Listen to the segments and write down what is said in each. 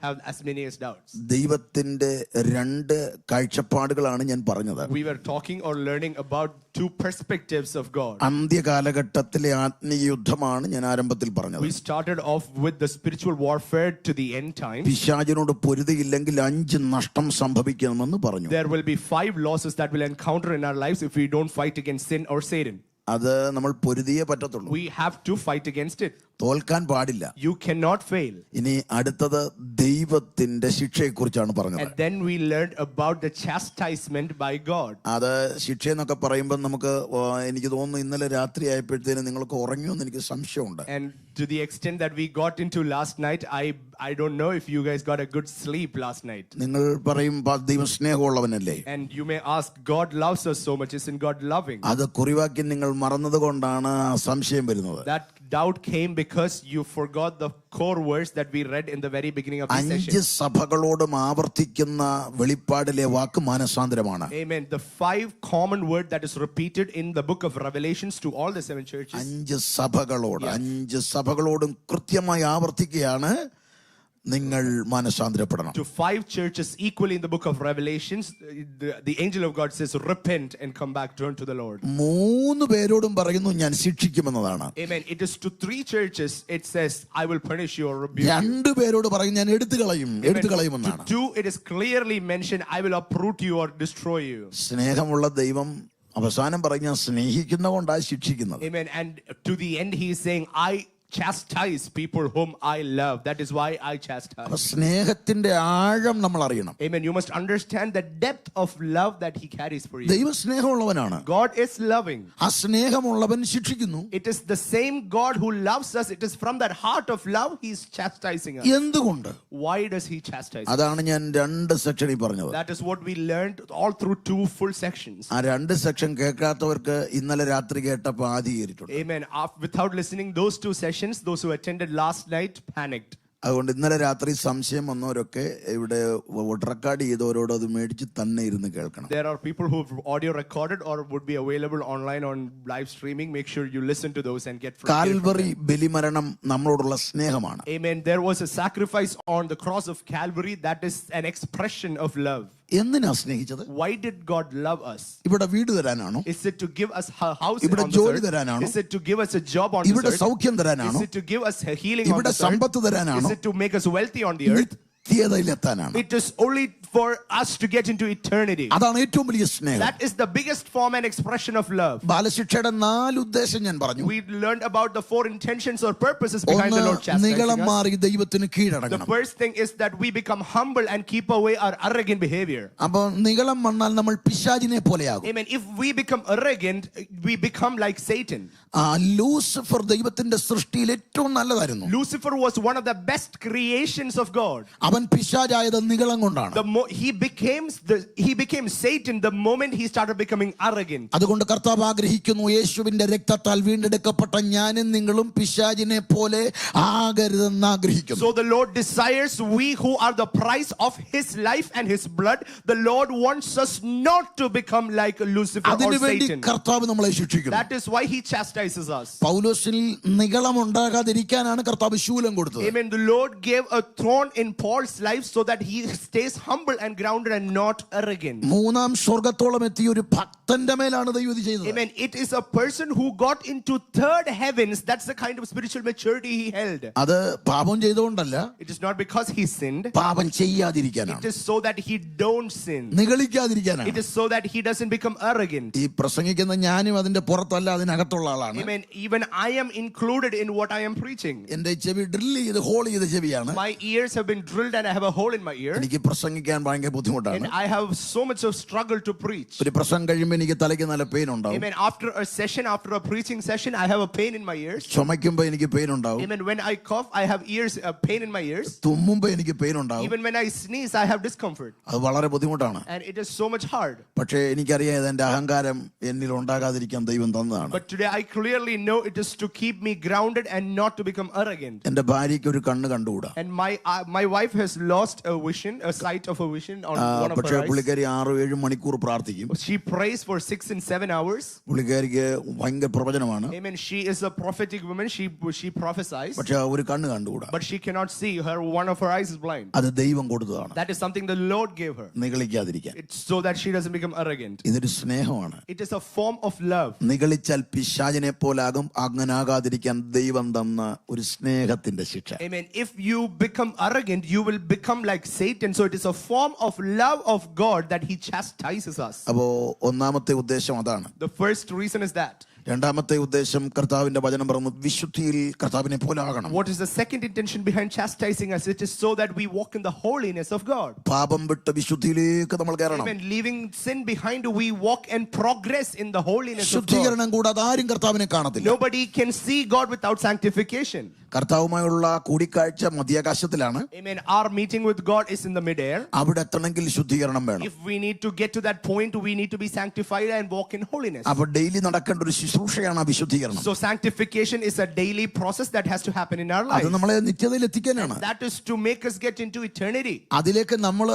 have as many as doubts. ദൈവത്തിന്റെ രണ്ട് കാഴ്ചപ്പാടുകളാണ് ഞാൻ പറഞ്ഞത്. We were talking or learning about two perspectives of God. അന്ത്യകാലഘട്ടത്തിലെ ആത്മീയ യുദ്ധമാണ് ഞാൻ ആരംഭത്തിൽ പറഞ്ഞത്. We started off with the spiritual warfare to the end time. പിശാചിനോട് പൊരുതിയില്ലെങ്കിൽ 5 നഷ്ടം സംഭവിക്കുമെന്ന് പറഞ്ഞു. There will be 5 losses that we'll encounter in our lives if we don't fight against sin or Satan. അത് നമ്മൾ പൊരുതിയേ പറ്റത്തുള്ളൂ. We have to fight against it. തോൽക്കാൻ പാടില്ല. You cannot fail. ഇനി അടുത്തത് ദൈവത്തിന്റെ ശിക്ഷയെക്കുറിച്ചാണ് പറഞ്ഞത്. And then we learned about the chastisement by God. അത് ശിക്ഷയെന്നൊക്കെ പറയുമ്പോൾ നമുക്ക് എനിക്ക് തോന്നുന്നു ഇന്നലെ രാത്രി ആയപ്പോഴത്തേനും നിങ്ങൾക്ക് ഉറങ്ങിയോന്ന് എനിക്ക് സംശയമുണ്ട്. And to the extent that we got into last night, I don't know if you guys got a good sleep last night. നിങ്ങൾ പറയും ദൈവം സ്നേഹമുള്ളവനല്ലേ. And you may ask, God loves us so much. Isn't God loving? അത് കുറിവാക്യം നിങ്ങൾ മറന്നത് കൊണ്ടാണ് സംശയം വരുന്നത്. That doubt came because you forgot the core verse that we read in the very beginning of this session. 5 സഭകളോടും ആവർത്തിക്കുന്ന വെളിപ്പാടിലെ വാക്ക് മാനസാന്തരമാണ്. Amen. The 5 common word that is repeated in the book of Revelations to all the 7 churches. 5 സഭകളോടും കൃത്യമായി ആവർത്തിക്കുകയാണ്, നിങ്ങൾ മാനസാന്തരപ്പെടണം. To 5 churches equally in the book of Revelations, the angel of God says, repent and come back, turn to the Lord. 3 പേരോടും പറയുന്നു ഞാൻ ശിക്ഷിക്കുമെന്നതാണ്. Amen. It is to 3 churches it says, I will punish you or rebuke you. 2 പേരോട് പറയും ഞാൻ എടുത്തു കളയുമെന്നാണ്. To 2 it is clearly mentioned, I will uproot you or destroy you. സ്നേഹമുള്ള ദൈവം അവസാനം പറയും ഞാൻ സ്നേഹിക്കുന്നതുകൊണ്ടാണ് ശിക്ഷിക്കുന്നത്. Amen. And to the end he is saying, I chastise people whom I love. That is why I chastise. സ്നേഹത്തിന്റെ ആഴം നമ്മൾ അറിയണം. Amen. You must understand the depth of love that he carries for you. ദൈവം സ്നേഹമുള്ളവനാണ്. God is loving. ആ സ്നേഹമുള്ളവൻ ശിക്ഷിക്കുന്നു. It is the same God who loves us. It is from that heart of love he is chastising us. എന്തുകൊണ്ട്? Why does he chastise us? അതാണ് ഞാൻ 2 സെക്ഷനിൽ പറഞ്ഞത്. That is what we learned all through 2 full sections. ആ 2 section കേൾക്കാത്തവർക്ക് ഇന്നലെ രാത്രി കേട്ടപ്പോൾ ആദി കേറിട്ടുണ്ട്. Amen. Without listening those 2 sessions, those who attended last night panicked. അതുകൊണ്ട് ഇന്നലെ രാത്രി സംശയം വന്നവരൊക്കെ ഇവിടെ റെക്കോർഡ് ചെയ്തവരോട് അത് മേടിച്ച് തന്നെ ഇരുന്ന് കേൾക്കണം. There are people who have audio recorded or would be available online on live streaming. Make sure you listen to those and get from Calvary ബലിമരണം നമ്മളോടുള്ള സ്നേഹമാണ്. Amen. There was a sacrifice on the cross of Calvary that is an expression of love. എന്തിനാ സ്നേഹിച്ചത്? Why did God love us? ഇവിടെ വീട് തരാനാണോ? Is it to give us a house on ഇവിടെ this ജോലി earth? തരാനാണോ? Is it to give us a job on this ഇവിടെ earth? സൗഖ്യം തരാനാണോ? Is it to give us a healing on ഇവിടെ this earth? Sampath തരാനാണോ? Is it to make us wealthy on the earth? നിത്യതയിലെത്താനാണ്. It is only for us to get into eternity. അതാണ് ഏറ്റവും വലിയ സ്നേഹം. That is the biggest form and expression of love. ബാലശിക്ഷയുടെ 4 ഉദ്ദേശം ഞാൻ പറഞ്ഞു. We learned about the 4 intentions or purposes behind the Lord chastising നിഗളം us. മാറി ദൈവത്തിന് The കീഴടങ്ങണം. first thing is that we become humble and keep away our arrogant behavior. അപ്പോൾ നിഗളം വന്നാൽ നമ്മൾ പിശാചിനെ പോലെയാകും. Amen. If we become arrogant, we become like Satan. Lucifer ദൈവത്തിന്റെ സൃഷ്ടിയിൽ ഏറ്റവും നല്ലതായിരുന്നു. Lucifer was one of the best creations of God. അവൻ പിശാചായത് നിഗളം കൊണ്ടാണ്. He became Satan the moment he started becoming arrogant. അതുകൊണ്ട് കർത്താവ് ആഗ്രഹിക്കുന്നു യേശുവിന്റെ രക്തത്താൽ വീണ്ടെടുക്കപ്പെട്ട ഞാനും നിങ്ങളും പിശാചിനെ പോലെ ആകരുതെന്ന് ആഗ്രഹിക്കുന്നു. So the Lord desires we who are the price of his life and his blood, the Lord wants us not to become like Lucifer or അതിനുവേണ്ടി Satan. കർത്താവ് നമ്മളെ ശിക്ഷിക്കുന്നു. That is why he chastises us. പൗലോസിൽ നിഗളം ഉണ്ടാകാതിരിക്കാനാണ് കർത്താവ് ശൂലം കൊടുത്തത്. Amen. The Lord gave a thorn in Paul's life so that he stays humble and grounded and not arrogant. 3-ാം സ്വർഗ്ഗത്തോളം എത്തിയ ഒരു ഭക്തന്റെ മേലാണ് ദൈവം ഇത് ചെയ്തത്. Amen. It is a person who got into 3rd heavens. That's the kind of spiritual maturity he held. അത് പാപം ചെയ്തുകൊണ്ടല്ല. It is not because he sinned. പാപം ചെയ്യാതിരിക്കാനാണ്. It is so that he don't sin. നിഗളിക്കാതിരിക്കാനാണ്. It is so that he doesn't become arrogant. ഈ പ്രസംഗിക്കുന്ന ഞാനും അതിന്റെ പുറത്തല്ല അതിനകത്തുള്ള ആളാണ്. Amen. Even I am included in what I am preaching. എന്റെ ചെവി ഡ്രിൽ ചെയ്ത് ഹോൾ ചെയ്ത ചെവിയാണ്. My ears have been drilled and I have a hole in my ear. എനിക്ക് പ്രസംഗിക്കാൻ ഭയങ്കര ബുദ്ധിമുട്ടാണ്. And I have so much of struggle to preach. ഒരു പ്രസംഗം കഴിയുമ്പോൾ എനിക്ക് തലയ്ക്ക് നല്ല പെയിൻ ഉണ്ടാവും. Amen. After a session, after a preaching session, I have a pain in my ears. ചുമയ്ക്കുമ്പോൾ എനിക്ക് പെയിൻ ഉണ്ടാവും. Amen. When I cough, I have pain in my ears. തുമ്മുമ്പോൾ എനിക്ക് പെയിൻ ഉണ്ടാവും. Even when I sneeze, I have discomfort. അത് വളരെ ബുദ്ധിമുട്ടാണ്. And it is so much hard. പക്ഷേ എനിക്കറിയാം എന്റെ അഹങ്കാരം എന്നിൽ ഉണ്ടാകാതിരിക്കാൻ ദൈവം തന്നതാണ്. But today I clearly know it is to keep me grounded and not to become arrogant. എന്റെ ഭാര്യയ്ക്ക് ഒരു കണ്ണ് കണ്ടുകൂടാ. And my wife has lost a vision, a sight of a vision on one of her പക്ഷേ eyes. പുള്ളിക്കാരി 6-7 മണിക്കൂർ പ്രാർത്ഥിക്കും. She prays for 6 and 7 hours. പുള്ളിക്കാരിക്ക് ഭയങ്കര പ്രവചനമാണ്. Amen. She is a prophetic woman. She prophesies. പക്ഷെ ഒരു കണ്ണ് കണ്ടുകൂടാ. But she cannot see. One of her eyes is blind. അത് ദൈവം കൊടുത്തതാണ്. That is something the Lord gave her. നിഗളിക്കാതിരിക്കാൻ. It's so that she doesn't become arrogant. ഇതൊരു സ്നേഹമാണ്. It is a form of love. നിഗളിച്ചാൽ പിശാചിനെ പോലാകും. അങ്ങനാകാതിരിക്കാൻ ദൈവം തന്ന ഒരു സ്നേഹത്തിന്റെ ശിക്ഷ. Amen. If you become arrogant, you will become like Satan. So it is a form of love of God that he chastises us. അപ്പോ ഒന്നാമത്തെ ഉദ്ദേശം അതാണ്. The first reason is that. രണ്ടാമത്തെ ഉദ്ദേശം കർത്താവിന്റെ വചനം പറഞ്ഞു വിശുദ്ധിയിൽ കർത്താവിനെ പോലാകണം. What is the second intention behind chastising us? It is so that we walk in the holiness of God. പാപം വിട്ട് വിശുദ്ധിയിലേക്ക് നമ്മൾ കയറണം. Amen. Leaving sin behind, we walk and progress in the holiness of God. ശുദ്ധീകരണം കൂടാതെ ആരും കർത്താവിനെ കാണത്തില്ല. Nobody can see God without sanctification. കർത്താവുമായുള്ള കൂടിക്കാഴ്ച മധ്യാകാശത്തിലാണ്. Amen. Our meeting with God is in the midair. അവിടെ എത്തണമെങ്കിൽ ശുദ്ധീകരണം വേണം. If we need to get to that point, we need to be sanctified and walk in holiness. അപ്പോൾ daily നടക്കേണ്ട ഒരു ശുശ്രൂഷയാണ് വിശുദ്ധീകരണം. So sanctification is a daily process that has to happen in our lives. അത് നമ്മളെ നിത്യതയിൽ എത്തിക്കാനാണ്. That is to make us get into eternity. അതിലേക്ക് നമ്മൾ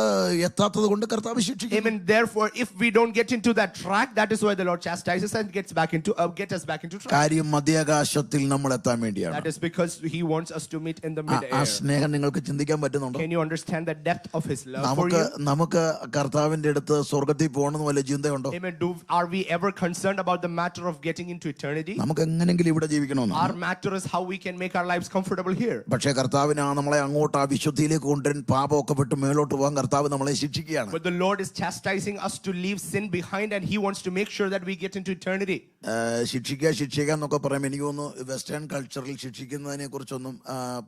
എത്താത്തത് കൊണ്ട് കർത്താവ് ശിക്ഷിക്കും. Amen. Therefore, if we don't get into that track, that is why the Lord chastises and get us back into track. കാര്യം മധ്യാകാശത്തിൽ നമ്മൾ എത്താൻ വേണ്ടിയാണ്. That is because he wants us to meet in the midair. ആ സ്നേഹം നിങ്ങൾക്ക് ചിന്തിക്കാൻ പറ്റുന്നുണ്ടോ? Can you understand the depth of his love for you? നമുക്ക് കർത്താവിന്റെ അടുത്ത് സ്വർഗ്ഗത്തിൽ പോകണമെന്ന് വല്ല ചിന്തയുണ്ടോ? Amen. Are we ever concerned about the matter of getting into eternity? നമുക്ക് എങ്ങനെങ്കിലും ഇവിടെ ജീവിക്കണമെന്ന്. Our matter is how we can make our lives comfortable here. പക്ഷേ കർത്താവിന് നമ്മളെ അങ്ങോട്ട് ആ വിശുദ്ധിയിലേക്ക് കൊണ്ടുവരാൻ പാപമൊക്കെ വിട്ട് മേലോട്ട് പോകാൻ കർത്താവ് നമ്മളെ ശിക്ഷിക്കുകയാണ്. But the Lord is chastising us to leave sin behind, and he wants to make sure that we get into eternity. ശിക്ഷിക്കുക എന്നൊക്കെ പറയുമ്പോൾ എനിക്ക് തോന്നുന്നു വെസ്റ്റേൺ കൾച്ചറിൽ ശിക്ഷിക്കുന്നതിനെ കുറിച്ചൊന്നും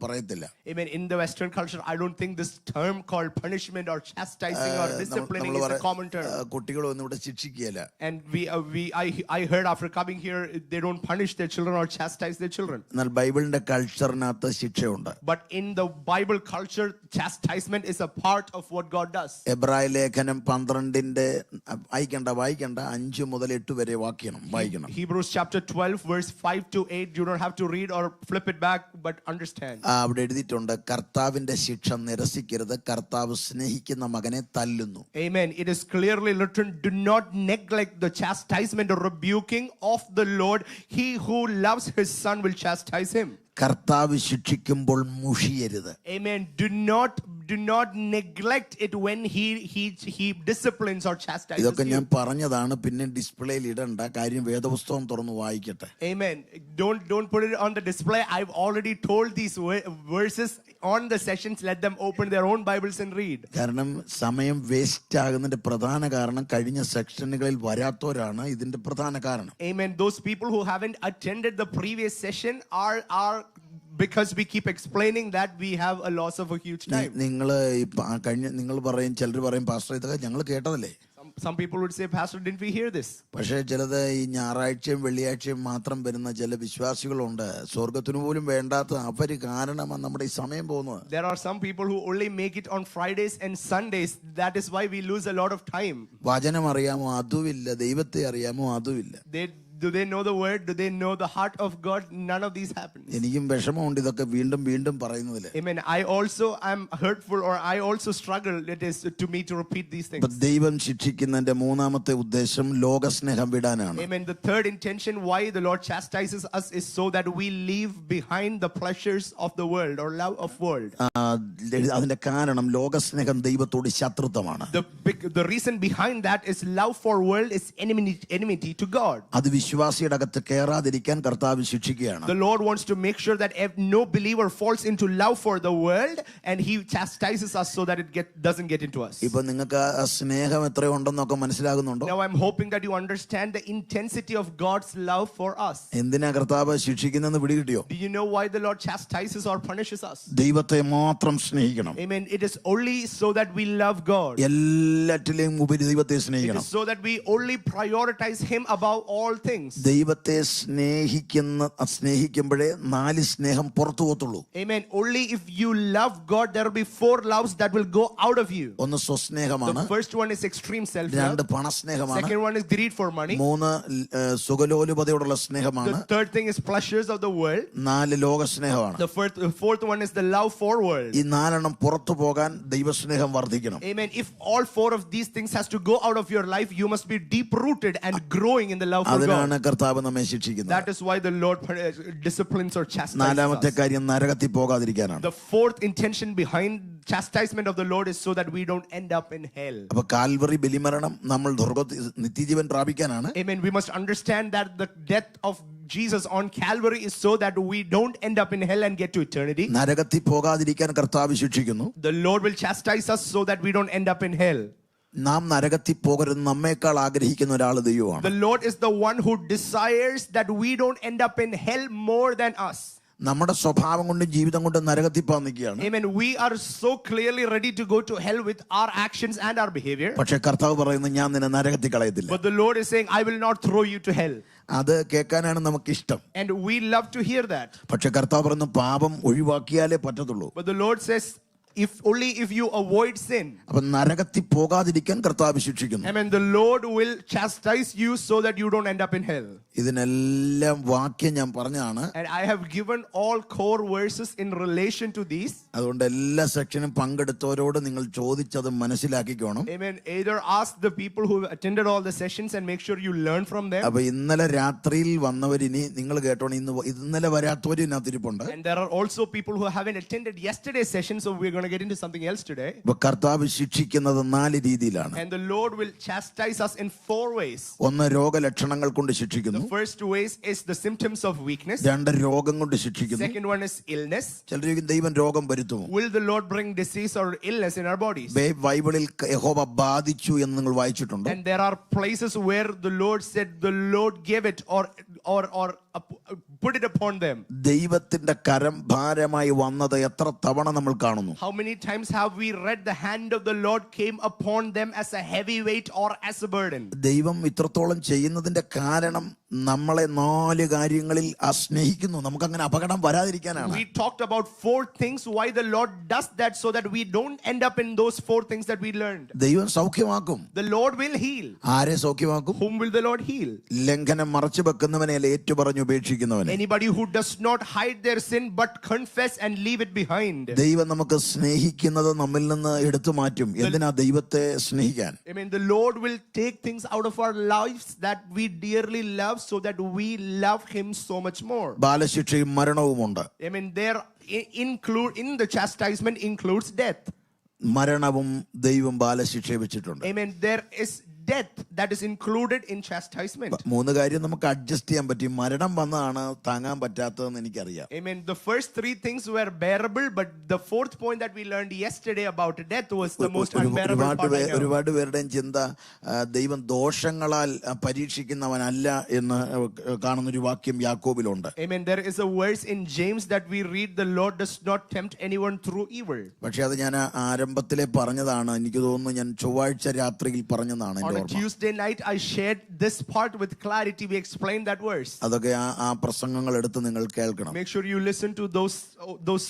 പറയത്തില്ല. Amen. In the Western culture, I don't think this term called punishment or chastising or disciplining is a common term. കുട്ടികളൊന്നും ഇവിടെ ശിക്ഷിക്കുകയില്ല. And I heard after coming here, they don't punish their children or chastise their children. എന്നാൽ ബൈബിളിന്റെ കൾച്ചറിനകത്ത് ശിക്ഷയുണ്ട്. But in the Bible culture, chastisement is a part of what God does. എബ്രായ ലേഖനം 12 വായിക്കണ്ട 5 മുതൽ 8 വരെ വാക്യം വായിക്കണം. Hebrews chapter 12 verse 5 to 8. You don't have to read or flip it back, but understand. അവിടെ എഴുതിയിട്ടുണ്ട് കർത്താവിന്റെ ശിക്ഷ നിരസിക്കരുത്. കർത്താവ് സ്നേഹിക്കുന്ന മകനെ തല്ലുന്നു. Amen. It is clearly written, do not neglect the chastisement or rebuking of the Lord. He who loves his son will chastise him. കർത്താവ് ശിക്ഷിക്കുമ്പോൾ മുഷിയരുത്. Amen. Do not neglect it when he disciplines or chastises ഇതൊക്കെ ഞാൻ you. പറഞ്ഞതാണ്, പിന്നെ ഡിസ്പ്ലേയിൽ ഇടണ്ട. കാര്യം വേദപുസ്തകം തുറന്ന് വായിക്കട്ടെ. Amen. Don't put it on the display. I've already told these verses on the sessions. Let them open their own Bibles and read. കാരണം സമയം വേസ്റ്റ് ആകുന്നതിന്റെ പ്രധാന കാരണം കഴിഞ്ഞ സെക്ഷനുകളിൽ വരാത്തവരാണ് ഇതിന്റെ പ്രധാന കാരണം. Amen. Those people who haven't attended the previous session are because we keep explaining that we have a loss of a huge time. നിങ്ങൾ പറയും, ചിലർ പറയും പാസ്റ്റർ ഇതൊക്കെ ഞങ്ങൾ കേട്ടതല്ലേ. Some people would say, Pastor, didn't we hear this? പക്ഷേ ചിലത് ഈ ഞായറാഴ്ചയും വെള്ളിയാഴ്ചയും മാത്രം വരുന്ന ചില വിശ്വാസികളുണ്ട്. സ്വർഗത്തിന് പോലും വേണ്ടാത്ത അവര് കാരണമാണ് നമ്മുടെ ഈ സമയം പോകുന്നത്. There are some people who only make it on Fridays and Sundays. That is why we lose a lot of time. വചനം അറിയാമോ അതുമില്ല, ദൈവത്തെ അറിയാമോ അതുമില്ല. Do they know the word? Do they know the heart of God? None of these happens. എനിക്കും വിഷമമുണ്ട് ഇതൊക്കെ വീണ്ടും വീണ്ടും പറയുന്നതില്. Amen. I also am hurtful, or I also struggle. It is to me to repeat these things. ദൈവം ശിക്ഷിക്കുന്നതിന്റെ മൂന്നാമത്തെ ഉദ്ദേശം ലോകസ്നേഹം വിടാനാണ്. Amen. The third intention why the Lord chastises us is so that we leave behind the pleasures of the world or love of world. അതിന്റെ കാരണം ലോകസ്നേഹം ദൈവത്തോട് ശത്രുത്വമാണ്. The reason behind that is love for world is enmity to God. അത് വിശ്വാസിയുടെ അകത്ത് കയറാതിരിക്കാൻ കർത്താവ് ശിക്ഷിക്കുകയാണ്. The Lord wants to make sure that no believer falls into love for the world, and he chastises us so that it doesn't get into us. ഇപ്പൊ നിങ്ങൾക്ക് സ്നേഹം എത്രയുണ്ടെന്നൊക്കെ മനസ്സിലാകുന്നുണ്ടോ? Now I'm hoping that you understand the intensity of God's love for us. എന്തിനാ കർത്താവ് ശിക്ഷിക്കുന്നതെന്ന് പിടികിട്ടിയോ? Do you know why the Lord chastises or punishes us? ദൈവത്തെ മാത്രം സ്നേഹിക്കണം. Amen. It is only so that we love God. എല്ലാറ്റിലെയും ഉപരി ദൈവത്തെ സ്നേഹിക്കണം. It is so that we only prioritize him above all things. things. ദൈവത്തെ സ്നേഹിക്കുമ്പോഴേ 4 സ്നേഹം പുറത്തു പോകത്തുള്ളൂ. Amen. Only if you love God, there will be 4 loves that will go out of you. ഒന്ന് സ്വസ്നേഹമാണ്. The first one is extreme self-love. 2 പണസ്നേഹമാണ്. Second one is greed for money. 3 സുഖലോലുപതയോടുള്ള സ്നേഹമാണ്. The third thing is pleasures of the world. 4 ലോകസ്നേഹമാണ്. The fourth one is the love for world. ഈ 4 പുറത്തു പോകാൻ ദൈവസ്നേഹം വർദ്ധിക്കണം. Amen. If all 4 of these things has to go out of your life, you must be deep rooted and growing in the love for God. അതിനാണ് കർത്താവ് നമ്മെ ശിക്ഷിക്കുന്നത്. That is why the Lord disciplines or chastises us. 4ാമത്തെ കാര്യം നരകത്തിൽ പോകാതിരിക്കാനാണ്. The fourth intention behind chastisement of the Lord is so that we don't end up in hell. അപ്പോൾ Calvary ബലിമരണം നമ്മൾ നിത്യജീവൻ പ്രാപിക്കാനാണ്. Amen. We must understand that the death of Jesus on Calvary is so that we don't end up in hell and get to eternity. നരകത്തിൽ പോകാതിരിക്കാൻ കർത്താവ് ശിക്ഷിക്കുന്നു. The Lord will chastise us so that we don't end up in hell. നാം നരകത്തിൽ പോകരുത് നമ്മേക്കാൾ ആഗ്രഹിക്കുന്ന ഒരാൾ ദൈവമാണ്. The Lord is the one who desires that we don't end up in hell more than us. നമ്മുടെ സ്വഭാവം കൊണ്ട് ജീവിതം കൊണ്ട് നരകത്തിൽ പോകാൻ നിൽക്കുകയാണ്. Amen. We are so clearly ready to go to hell with our actions and our behavior. പക്ഷേ കർത്താവ് പറയുന്നു ഞാൻ നിന്നെ നരകത്തിൽ കളയത്തില്ല. But the Lord is saying, I will not throw you to hell. അത് കേൾക്കാനാണ് നമുക്ക് ഇഷ്ടം. And we love to hear that. പക്ഷേ കർത്താവ് പറയുന്നു പാപം ഒഴിവാക്കിയാലേ പറ്റത്തുള്ളൂ. But the Lord says, if you avoid sin. അപ്പോൾ നരകത്തിൽ പോകാതിരിക്കാൻ കർത്താവ് ശിക്ഷിക്കുന്നു. Amen. The Lord will chastise you so that you don't end up in hell. ഇതിനെല്ലാം വാക്യം ഞാൻ പറഞ്ഞാണ്. And I have given all core verses in relation to these. അതുകൊണ്ട് എല്ലാ സെക്ഷനും പങ്കെടുത്തവരോട് നിങ്ങൾ ചോദിച്ചത് മനസ്സിലാക്കിക്കോണം. Amen. Either ask the people who attended all the sessions and make sure you learn from them. അപ്പോൾ ഇന്നലെ രാത്രിയിൽ വന്നവരിനി നിങ്ങൾ കേട്ടോണം, ഇന്നലെ വരാത്തവരും ഇതിനകത്തിരിപ്പുണ്ട്. And there are also people who haven't attended yesterday's session, so we're going to get into something else today. അപ്പോൾ കർത്താവ് ശിക്ഷിക്കുന്നത് 4 രീതിയിലാണ്. And the Lord will chastise us in 4 ways. ഒന്ന് രോഗലക്ഷണങ്ങൾ കൊണ്ട് ശിക്ഷിക്കുന്നു. The first ways is the symptoms of weakness. 2 രോഗം കൊണ്ട് ശിക്ഷിക്കുന്നു. Second one is illness. ചിലർ ദൈവം രോഗം വരുത്തുമോ? Will the Lord bring disease or illness in our bodies? ബൈബിളിൽ യഹോവ ബാധിച്ചു എന്ന് നിങ്ങൾ വായിച്ചിട്ടുണ്ടോ? And there are places where the Lord said the Lord gave it or put it upon them. ദൈവത്തിന്റെ കരം ഭാരമായി വന്നത് എത്ര തവണ നമ്മൾ കാണുന്നു? How many times have we read the hand of the Lord came upon them as a heavy weight or as a burden? ദൈവം ഇത്രത്തോളം ചെയ്യുന്നതിന്റെ കാരണം നമ്മളെ 4 കാര്യങ്ങളിൽ സ്നേഹിക്കുന്നു. നമുക്ക് അങ്ങനെ അപകടം വരാതിരിക്കാനാണ്. We talked about 4 things why the Lord does that, so that we don't end up in those 4 things that we learned. ദൈവം സൗഖ്യമാക്കും. The Lord will heal. ആരെ സൗഖ്യമാക്കും? Whom will the Lord heal? ലംഘനം മറച്ചു വെക്കുന്നവനെ ഏറ്റുപറഞ്ഞു ഉപേക്ഷിക്കുന്നവനെ. Anybody who does not hide their sin but confess and leave it behind. ദൈവം നമുക്ക് സ്നേഹിക്കുന്നത് നമ്മിൽ നിന്ന് എടുത്തു മാറ്റും. എന്തിനാ ദൈവത്തെ സ്നേഹിക്കാൻ? I mean, the Lord will take things out of our lives that we dearly love, so that we love him so much more. ബാലശിക്ഷയും മരണവുമുണ്ട്. I mean, there in the chastisement includes death. മരണവും ദൈവം ബാലശിക്ഷയെ വെച്ചിട്ടുണ്ട്. Amen. There is death that is included in chastisement. 3 കാര്യം നമുക്ക് adjust ചെയ്യാൻ പറ്റും. മരണം വന്നതാണ് താങ്ങാൻ പറ്റാത്തതെന്ന് എനിക്കറിയാം. Amen. The first 3 things were bearable, but the 4th point that we learned yesterday about death was the most unbearable part. ഒരുപാട് പേരുടെയും ചിന്ത ദൈവം ദോഷങ്ങളാൽ പരീക്ഷിക്കുന്നവനല്ല എന്ന് കാണുന്നൊരു വാക്യം യാക്കോബിലുണ്ട്. Amen. There is a verse in James that we read, the Lord does not tempt anyone through evil. പക്ഷെ അത് ഞാൻ ആരംഭത്തിലെ പറഞ്ഞതാണ്. എനിക്ക് തോന്നുന്നു ഞാൻ ചൊവ്വാഴ്ച രാത്രിയിൽ പറഞ്ഞതാണ്. On a Tuesday night I shared this part with clarity. We explained that verse. അതൊക്കെ ആ പ്രസംഗങ്ങൾ എടുത്ത് നിങ്ങൾ കേൾക്കണം. Make sure you listen to those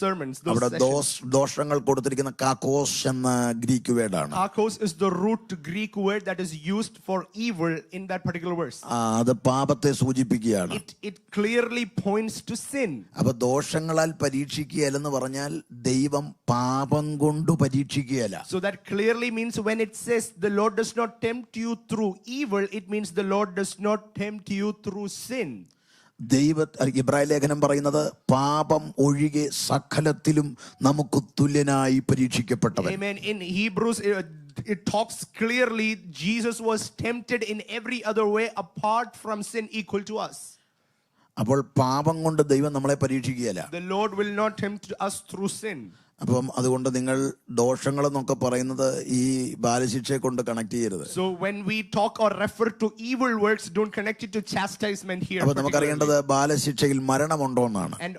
sermons, those അവിടെ sessions. ദോഷങ്ങൾ കൊടുത്തിരിക്കുന്ന കാക്കോസ് എന്ന ഗ്രീക്ക് വേർഡാണ്. Kakos is the root Greek word that is used for evil in that particular verse. അത് പാപത്തെ സൂചിപ്പിക്കുകയാണ്. It clearly points to sin. അപ്പൊ ദോഷങ്ങളാൽ പരീക്ഷിക്കുകയല്ലെന്ന് പറഞ്ഞാൽ ദൈവം പാപം കൊണ്ട് പരീക്ഷിക്കുകയല്ല. So that clearly means when it says the Lord does not tempt you through evil, it means the Lord does not tempt you through sin. ഇബ്രായ ലേഖനം പറയുന്നത് പാപം ഒഴികെ സകലത്തിലും നമുക്ക് തുല്യനായി പരീക്ഷിക്കപ്പെട്ടവൻ. Amen. In Hebrews it talks clearly, Jesus was tempted in every other way apart from sin equal to us. അപ്പോൾ പാപം കൊണ്ട് ദൈവം നമ്മളെ പരീക്ഷിക്കുകയല്ല. The Lord will not tempt us through sin. അപ്പം അതുകൊണ്ട് നിങ്ങൾ ദോഷങ്ങളെന്നൊക്കെ പറയുന്നത് ഈ ബാലശിക്ഷയെ കൊണ്ട് കണക്ട് ചെയ്യരുത്. So when we talk or refer to evil works, don't connect it to chastisement here. അപ്പോൾ നമുക്ക് അറിയേണ്ടത് ബാലശിക്ഷയിൽ മരണമുണ്ടോ എന്നാണ്. And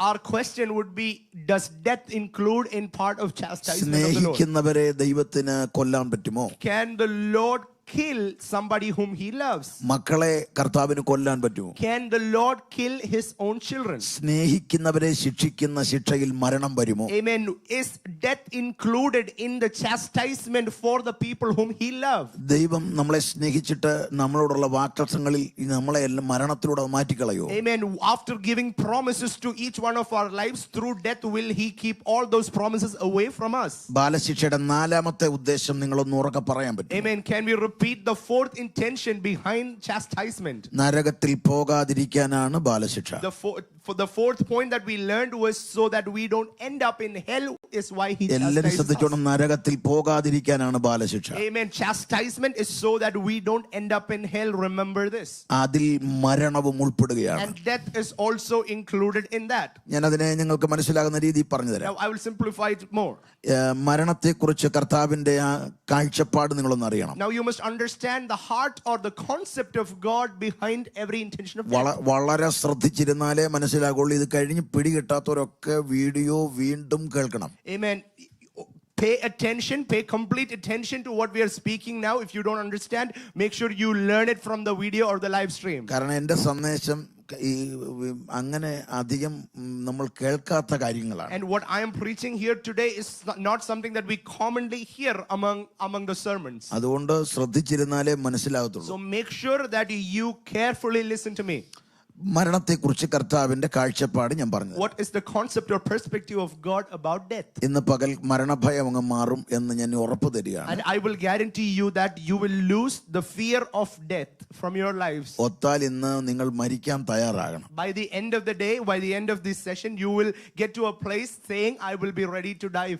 our question would be, does death include in part of chastisement of the Lord? സ്നേഹിക്കുന്നവരെ ദൈവത്തിന് കൊല്ലാൻ പറ്റുമോ? Can the Lord kill somebody whom he loves? മക്കളെ കർത്താവിന് കൊല്ലാൻ പറ്റുമോ? Can the Lord kill his own children? സ്നേഹിക്കുന്നവരെ ശിക്ഷിക്കുന്ന ശിക്ഷയിൽ മരണം വരുമോ? Amen. Is death included in the chastisement for the people whom he loved? ദൈവം നമ്മളെ സ്നേഹിച്ചിട്ട് നമ്മളോടുള്ള വാഗ്ദത്തങ്ങളിൽ നമ്മളെ എല്ലാം മരണത്തിലൂടെ മാറ്റിക്കളയോ? Amen. After giving promises to each one of our lives, through death will he keep all those promises away from us? ബാലശിക്ഷയുടെ നാലാമത്തെ ഉദ്ദേശം നിങ്ങളൊന്ന് ഉറക്കെ പറയാൻ പറ്റും? Amen. Can we repeat the fourth intention behind chastisement? നരകത്തിൽ പോകാതിരിക്കാനാണ് ബാലശിക്ഷ. For the fourth point that we learned was so that we don't end up in hell is why he എല്ലാവരും chastises us. ശ്രദ്ധിച്ചോണം, നരകത്തിൽ പോകാതിരിക്കാനാണ് ബാലശിക്ഷ. Amen. Chastisement is so that we don't end up in hell. Remember this. അതിൽ മരണവും ഉൾപ്പെടുകയാണ്. And death is also included in that. ഞാൻ അതിനെ നിങ്ങൾക്ക് മനസ്സിലാകുന്ന രീതിയിൽ പറഞ്ഞു തരാം. Now I will simplify it more. മരണത്തെക്കുറിച്ച് കർത്താവിന്റെ ആ കാഴ്ചപ്പാട് നിങ്ങളൊന്ന് അറിയണം. Now you must understand the heart or the concept of God behind every intention of death. വളരെ ശ്രദ്ധിച്ചിരുന്നാലേ മനസ്സിലാകുള്ളൂ. ഇത് കഴിഞ്ഞ് പിടികിട്ടാത്തവരൊക്കെ വീഡിയോ വീണ്ടും കേൾക്കണം. Amen. Pay attention, pay complete attention to what we are speaking now. If you don't understand, make sure you learn it from the video or the live stream. കാരണം എൻ്റെ സന്ദേശം ഈ അങ്ങനെ അധികം നമ്മൾ കേൾക്കാത്ത കാര്യങ്ങളാണ്. And what I am preaching here today is not something that we commonly hear among the sermons. അതുകൊണ്ട് ശ്രദ്ധിച്ചിരുന്നാലേ മനസ്സിലാകത്തുള്ളൂ. So make sure that you carefully listen to me. മരണത്തെക്കുറിച്ച് കർത്താവിന്റെ കാഴ്ചപ്പാട് ഞാൻ പറഞ്ഞു. What is the concept or perspective of God about death? ഇന്ന് പകൽ മരണഭയം അങ്ങ് മാറും എന്ന് ഞാൻ ഉറപ്പ് തരികയാണ്. And I will guarantee you that you will lose the fear of death from your lives. ഒത്താൽ ഇന്ന് നിങ്ങൾ മരിക്കാൻ തയ്യാറാകണം. By the end of the day, by the end of this session, you will get to a place saying, I will be ready to die.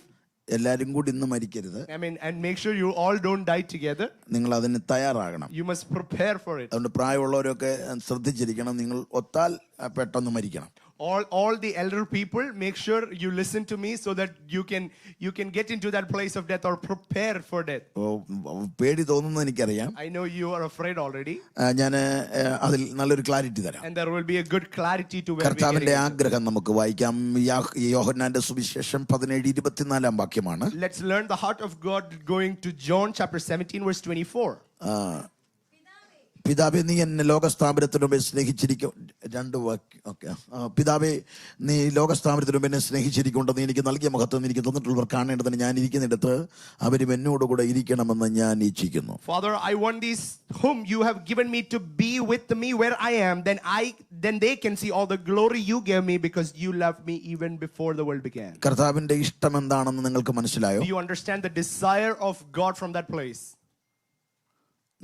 എല്ലാരും കൂടി ഇന്ന് മരിക്കരുത്. I mean, and make sure you all don't die together. നിങ്ങൾ അതിന് തയ്യാറാകണം. You must prepare for it. അതുകൊണ്ട് പ്രായമുള്ളവരൊക്കെ ശ്രദ്ധിച്ചിരിക്കണം. നിങ്ങൾ ഒത്താൽ പെട്ടെന്ന് മരിക്കണം. All the elder people, make sure you listen to me so that you can get into that place of death or prepare for death. പേടി തോന്നുന്നത് എനിക്കറിയാം. I know you are afraid already. ഞാൻ അതിൽ നല്ലൊരു ക്ലാരിറ്റി തരാം. And there will be a good clarity to where we കർത്താവിന്റെ get. ആഗ്രഹം നമുക്ക് വായിക്കാം. യോഹന്നാന്റെ സുവിശേഷം 17:24 വാക്യമാണ്. Let's learn the heart of God going to John chapter 17 verse 24. പിതാവേ നീ എന്നെ ലോകസ്ഥാപനത്തിനു മുമ്പേ സ്നേഹിച്ചിരിക്കും. പിതാവേ നീ ലോകസ്ഥാപനത്തിനു മുമ്പ് എന്നെ സ്നേഹിച്ചിരിക്കൊണ്ട് നീ എനിക്ക് നൽകിയ മഹത്വം എനിക്ക് തന്നിട്ടുള്ളവർ കാണേണ്ടതിന് ഞാൻ ഇരിക്കുന്നിടത്ത് അവരും എന്നോടുകൂടെ ഇരിക്കണമെന്ന് ഞാൻ ഇച്ഛിക്കുന്നു. Father, I want these whom you have given me to be with me where I am, then they can see all the glory you gave me because you loved me even before the world began. കർത്താവിന്റെ ഇഷ്ടം എന്താണെന്ന് നിങ്ങൾക്ക് മനസ്സിലായോ? Do you understand the desire of God from that place?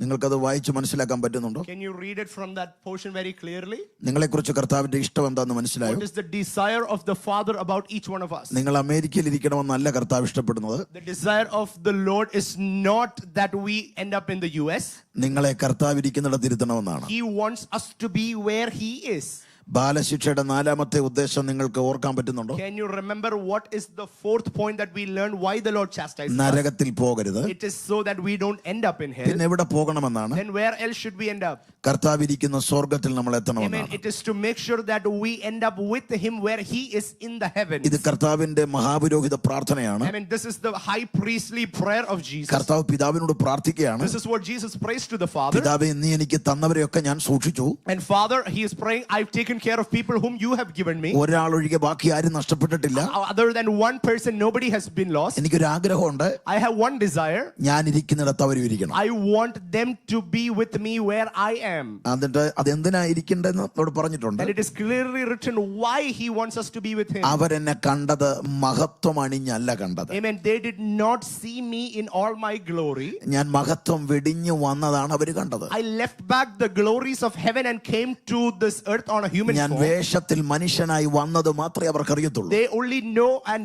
നിങ്ങൾക്കത് വായിച്ച് മനസ്സിലാക്കാൻ പറ്റുന്നുണ്ടോ? Can you read it from that portion very clearly? നിങ്ങളെക്കുറിച്ച് കർത്താവിന്റെ ഇഷ്ടം എന്താണെന്ന് മനസ്സിലായോ? What is the desire of the Father about each one of us? നിങ്ങൾ അമേരിക്കയിൽ ഇരിക്കണമെന്നല്ല കർത്താവ് ഇഷ്ടപ്പെടുന്നത്. The desire of the Lord is not that we end up in the US. നിങ്ങളെ കർത്താവ് ഇരിക്കുന്നിടത്ത് ഇരുത്തണമെന്നാണ്. He wants us to be where He is. ബാലശിക്ഷയുടെ നാലാമത്തെ ഉദ്ദേശം നിങ്ങൾക്ക് ഓർക്കാൻ പറ്റുന്നുണ്ടോ? Can you remember what is the fourth point that we learned why the Lord chastises us? നരകത്തിൽ പോകരുത്. It is so that we don't end up in hell. പിന്നെ എവിടെ പോകണമെന്നാണ്? Then where else should we end up? കർത്താവ് ഇരിക്കുന്ന സ്വർഗ്ഗത്തിൽ നമ്മൾ Amen. എത്തണമെന്നാണ്. It is to make sure that we end up with Him where He is in the heavens. ഇത് കർത്താവിന്റെ മഹാപുരോഹിത പ്രാർത്ഥനയാണ്. Amen. This is the high priestly prayer of Jesus. കർത്താവ് പിതാവിനോട് പ്രാർത്ഥിക്കുകയാണ്. This is what Jesus prays to the Father. പിതാവേ നീ എനിക്ക് തന്നവരെയൊക്കെ ഞാൻ സൂക്ഷിച്ചു. And Father, He is praying, I've taken care of people whom you have given me. ഒരാൾ ഒഴികെ ബാക്കി ആരും നഷ്ടപ്പെട്ടിട്ടില്ല. Other than one person, nobody has been lost. എനിക്കൊരു ആഗ്രഹമുണ്ട്. I have one desire. ഞാൻ ഇരിക്കുന്നിടത്ത് അവരും ഇരിക്കണം. I want them to be with me where I am. എന്നിട്ട് അതെന്തിനാ ഇരിക്കേണ്ടതെന്ന് അവിടെ പറഞ്ഞിട്ടുണ്ട്. And it is clearly written why He wants us to be with Him. അവരെന്നെ കണ്ടത് മഹത്വം അണിഞ്ഞല്ല കണ്ടത്. Amen. They did not see me in all my glory. ഞാൻ മഹത്വം വെടിഞ്ഞു വന്നതാണ് അവർ കണ്ടത്. I left back the glories of heaven and came to this earth on a human ഞാൻ form. വേഷത്തിൽ മനുഷ്യനായി വന്നത് മാത്രമേ അവർക്ക് അറിയത്തുള്ളൂ. They only know and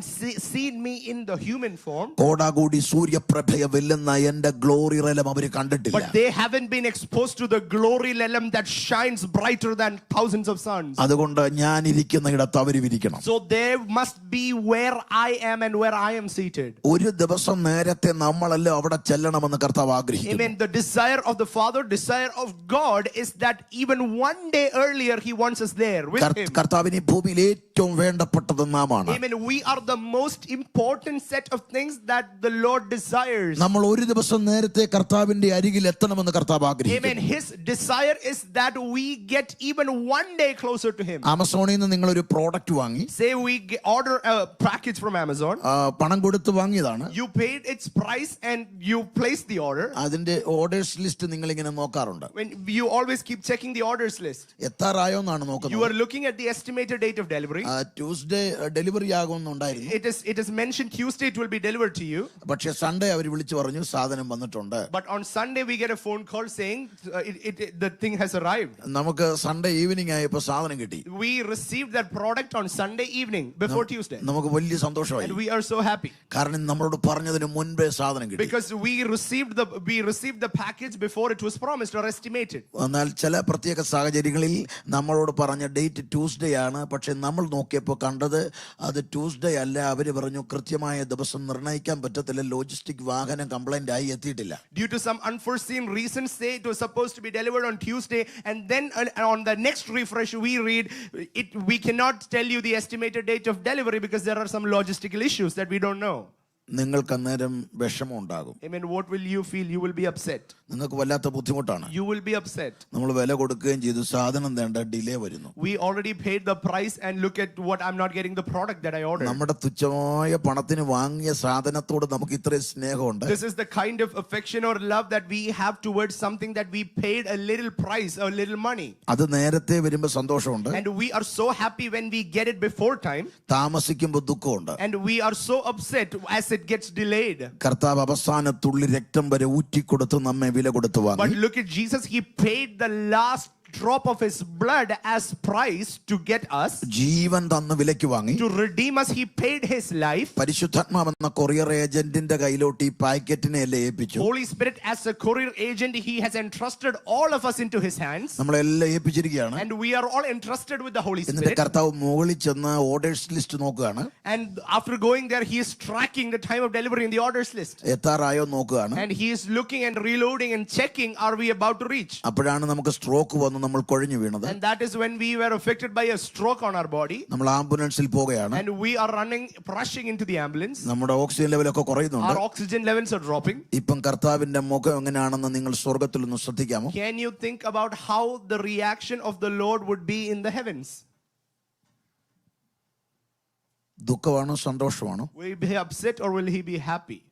seen me in the human form. കോടാകൂടി സൂര്യപ്രഭയെ വെല്ലുന്ന എന്റെ ഗ്ലോറി റെലം അവർ കണ്ടിട്ടില്ല. But they haven't been exposed to the glory realm that shines brighter than thousands of suns. അതുകൊണ്ട് ഞാൻ ഇരിക്കുന്ന ഇടത്ത് അവരും ഇരിക്കണം. So they must be where I am and where I am seated. ഒരു ദിവസം നേരത്തെ നമ്മളെല്ലാം അവിടെ ചെല്ലണമെന്ന് കർത്താവ് ആഗ്രഹിക്കുന്നു. Amen. The desire of the Father, desire of God is that even one day earlier He wants us was there with him. കർത്താവിന് ഈ ഭൂമിയിൽ ഏറ്റവും വേണ്ടപ്പെട്ടത് നാമാണ്. Amen. We are the most important set of things that the Lord desires. നമ്മൾ ഒരു ദിവസം നേരത്തെ കർത്താവിന്റെ അരികിൽ എത്തണമെന്ന് കർത്താവ് ആഗ്രഹിക്കുന്നു. Amen. His desire is that we get even one day closer to him. ആമസോണിൽ നിന്ന് നിങ്ങൾ ഒരു പ്രോഡക്റ്റ് വാങ്ങി. Say we order a package from Amazon. പണം കൊടുത്ത് വാങ്ങിയതാണ്. You paid its price and you placed the order. അതിന്റെ ഓർഡേഴ്സ് ലിസ്റ്റ് നിങ്ങൾ ഇങ്ങനെ നോക്കാറുണ്ട്. When you always keep checking the orders list. എത്താറായോ എന്നാണ് നോക്കുന്നത്. You are looking at the estimated date of delivery. Tuesday delivery ആകുമെന്നുണ്ടായിരുന്നു. It is mentioned Tuesday it will be delivered to you. പക്ഷേ Sunday അവർ വിളിച്ചു പറഞ്ഞു സാധനം വന്നിട്ടുണ്ട്. But on Sunday we get a phone call saying the thing has arrived. നമുക്ക് Sunday evening ആയപ്പോൾ സാധനം കിട്ടി. We received that product on Sunday evening before Tuesday. നമുക്ക് വലിയ സന്തോഷമായി. And we are so happy. കാരണം നമ്മളോട് പറഞ്ഞതിന് മുൻപേ സാധനം കിട്ടി. Because we received the package before it was promised or estimated. എന്നാൽ ചില പ്രത്യേക സാഹചര്യങ്ങളിൽ നമ്മളോട് പറഞ്ഞ ഡേറ്റ് ട്യൂസ്ഡേ ആണ്. പക്ഷെ നമ്മൾ നോക്കിയപ്പോൾ കണ്ടത് അത് ട്യൂസ്ഡേ അല്ല. അവര് പറഞ്ഞു കൃത്യമായ ദിവസം നിർണ്ണയിക്കാൻ പറ്റത്തില്ല, ലോജിസ്റ്റിക് വാഹനം കംപ്ലൈന്റ് ആയി എത്തിയിട്ടില്ല. Due to some unforeseen reasons, say it was supposed to be delivered on Tuesday, and then on the next refresh we read we cannot tell you the estimated date of delivery because there are some logistical issues that we don't know. നിങ്ങൾക്ക് അന്നേരം വിഷമം ഉണ്ടാകും. Amen. What will you feel? You will be upset. നിങ്ങൾക്ക് വല്ലാത്ത ബുദ്ധിമുട്ടാണ്. You will be upset. നമ്മൾ വില കൊടുക്കുകയും ചെയ്തു, സാധനം വേണ്ട ഡിലേ വരുന്നു. We already paid the price and look at what I'm not getting the product that I ordered. നമ്മുടെ തുച്ഛമായ പണത്തിന് വാങ്ങിയ സാധനത്തോട് നമുക്ക് ഇത്രയും സ്നേഹമുണ്ട്. This is the kind of affection or love that we have towards something that we paid a little price, a little money. അത് നേരത്തെ വരുമ്പോൾ സന്തോഷമുണ്ട്. And we are so happy when we get it before time. താമസിക്കുമ്പോൾ ദുഃഖമുണ്ട്. And we are so upset as it gets delayed. കർത്താവ് അവസാന തുള്ളി രക്തം വരെ ഊറ്റിക്കൊടുത്ത് നമ്മെ വില കൊടുത്തു വാങ്ങി. But look at Jesus. He paid the last drop of his blood as price to get us. ജീവൻ തന്ന് വിലയ്ക്ക് വാങ്ങി. To redeem us, he paid his life. പരിശുദ്ധാത്മാവെന്ന കൊറിയർ ഏജന്റിന്റെ കയ്യിലോട്ട് ഈ പാക്കറ്റിനെ എല്ലാം ഏൽപ്പിച്ചു. Holy Spirit as a courier agent, he has entrusted all of us into his hands. നമ്മളെല്ലാം ഏൽപ്പിച്ചിരിക്കുകയാണ്. And we are all entrusted with the Holy എന്നിട്ട് Spirit. കർത്താവ് മുകളിൽ ചെന്ന് ഓർഡേഴ്സ് ലിസ്റ്റ് നോക്കുകയാണ്. And after going there, he is tracking the time of delivery in the orders list. എത്താറായോ നോക്കുകയാണ്. And he is looking and reloading and checking, are we about to reach? അപ്പോഴാണ് നമുക്ക് stroke വന്ന് നമ്മൾ കുഴഞ്ഞു വീണത്. And that is when we were affected by a stroke on our body. നമ്മൾ ആംബുലൻസിൽ പോകുകയാണ്. And we are rushing into the ambulance. നമ്മുടെ oxygen ലെവലൊക്കെ കുറയുന്നുണ്ട്. Our oxygen levels are dropping. ഇപ്പം കർത്താവിന്റെ മുഖം എങ്ങനെയാണെന്ന് നിങ്ങൾ സ്വർഗ്ഗത്തിൽ ഒന്ന് ശ്രദ്ധിക്കാമോ? Can you think about how the reaction of the Lord would be in the heavens? ദുഃഖമാണോ സന്തോഷമാണോ? Will he be upset or will he be happy?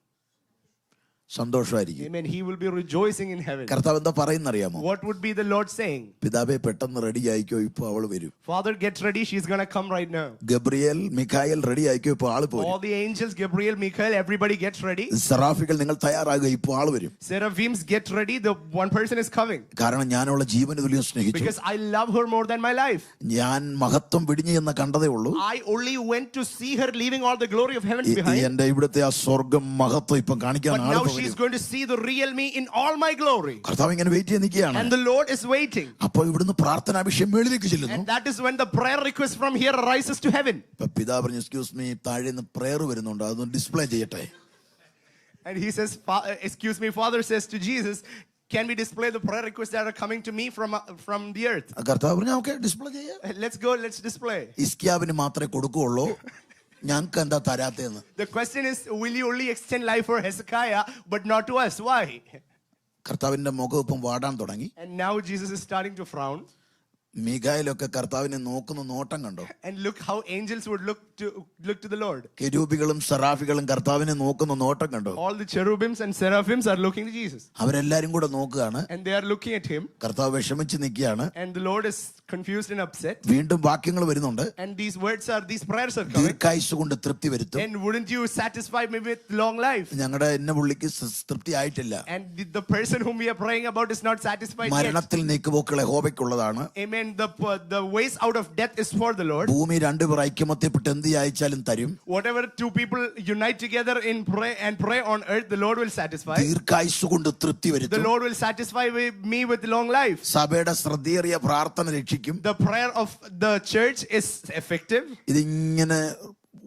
സന്തോഷമായിരിക്കും. Amen. He will be rejoicing in heaven. കർത്താവ് എന്താ പറയുന്നറിയാമോ? What would be the Lord saying? പിതാവേ പെട്ടെന്ന് ready ആയിക്കോ, ഇപ്പൊ അവള് വരും. Father, get ready, she's going to come right now. Gabriel Michael ready ആയിക്കോ, ഇപ്പൊ ആള് പോരും. All the angels, Gabriel, Michael, everybody gets ready. സെറാഫികൾ നിങ്ങൾ തയ്യാറാകുക, ഇപ്പൊ ആള് വരും. Seraphims, get ready, the one person is coming. കാരണം ഞാനുള്ള ജീവന തുല്യം സ്നേഹിച്ചു. Because I love her more than my life. ഞാൻ മഹത്വം വിടിഞ്ഞു എന്ന് കണ്ടതേ ഉള്ളൂ. I only went to see her leaving all the glory of heaven behind. എന്റെ ഇവിടുത്തെ ആ സ്വർഗം മഹത്വം ഇപ്പം കാണിക്കാൻ But now she's going to see the real me in all my glory. കർത്താവ് ഇങ്ങനെ വെയിറ്റ് ചെയ്ത് നിൽക്കുകയാണ്. And the Lord is waiting. അപ്പോൾ ഇവിടുന്ന് പ്രാർത്ഥനാഭിഷേകം മേളിലേക്ക് ചെല്ലുന്നു. And that is when the prayer request from here rises to heaven. ഇപ്പൊ പിതാവ് പറഞ്ഞു, എക്സ്ക്യൂസ് മീ, താഴെ നിന്ന് പ്രയർ വരുന്നുണ്ട്, അതൊന്ന് ഡിസ്പ്ലേ ചെയ്യട്ടെ. And he says, excuse me, Father says to Jesus, can we display the prayer requests that are coming to me from the earth? കർത്താവ് പറഞ്ഞു, ഓക്കേ, ഡിസ്പ്ലേ ചെയ്യാം. Let's go, let's display. ഇസ്കിയാവിന് മാത്രമേ കൊടുക്കുകയുള്ളൂ, ഞങ്ങൾക്ക് എന്താ തരാത്തേന്ന്. The question is, will you only extend life for Hezekiah but not to us? Why? കർത്താവിന്റെ മുഖം ഇപ്പം വാടാൻ തുടങ്ങി. And now Jesus is starting to frown. മീഖായേലൊക്കെ കർത്താവിനെ നോക്കുന്ന നോട്ടം കണ്ടോ? And look how angels would look to the Lord. കെരൂബികളും സെറാഫികളും കർത്താവിനെ നോക്കുന്ന നോട്ടം കണ്ടോ? All the cherubims and seraphims are looking to Jesus. അവരെല്ലാരും കൂടെ നോക്കുകയാണ്. And they are looking at him. കർത്താവ് വിഷമിച്ച് നിൽക്കുകയാണ്. And the Lord is confused and upset. വീണ്ടും വാക്യങ്ങൾ വരുന്നുണ്ട്. And these prayers are coming. ദീർഘായുസ്സ് കൊണ്ട് തൃപ്തി വരുത്തും. And wouldn't you satisfy me with long life? ഞങ്ങളുടെ എന്നെ പുള്ളിക്ക് തൃപ്തി ആയിട്ടില്ല. And the person whom we are praying about is not satisfied yet. മരണത്തിൽ നീക്കുപോക്കുകൾ യഹോവയ്ക്കുള്ളതാണ്. Amen. The ways out of death is for the Lord. ഭൂമി രണ്ടുപേർ ഐക്യമത്യപ്പെട്ട് എന്ത് അയച്ചാലും തരും. Whatever two people unite together in pray on earth, the Lord will satisfy. ദീർഘായുസ്സ് കൊണ്ട് തൃപ്തി വരുത്തും. The Lord will satisfy me with long life. സഭയുടെ ശ്രദ്ധേറിയ പ്രാർത്ഥന രക്ഷിക്കും. The prayer of the church is effective. ഇതിങ്ങനെ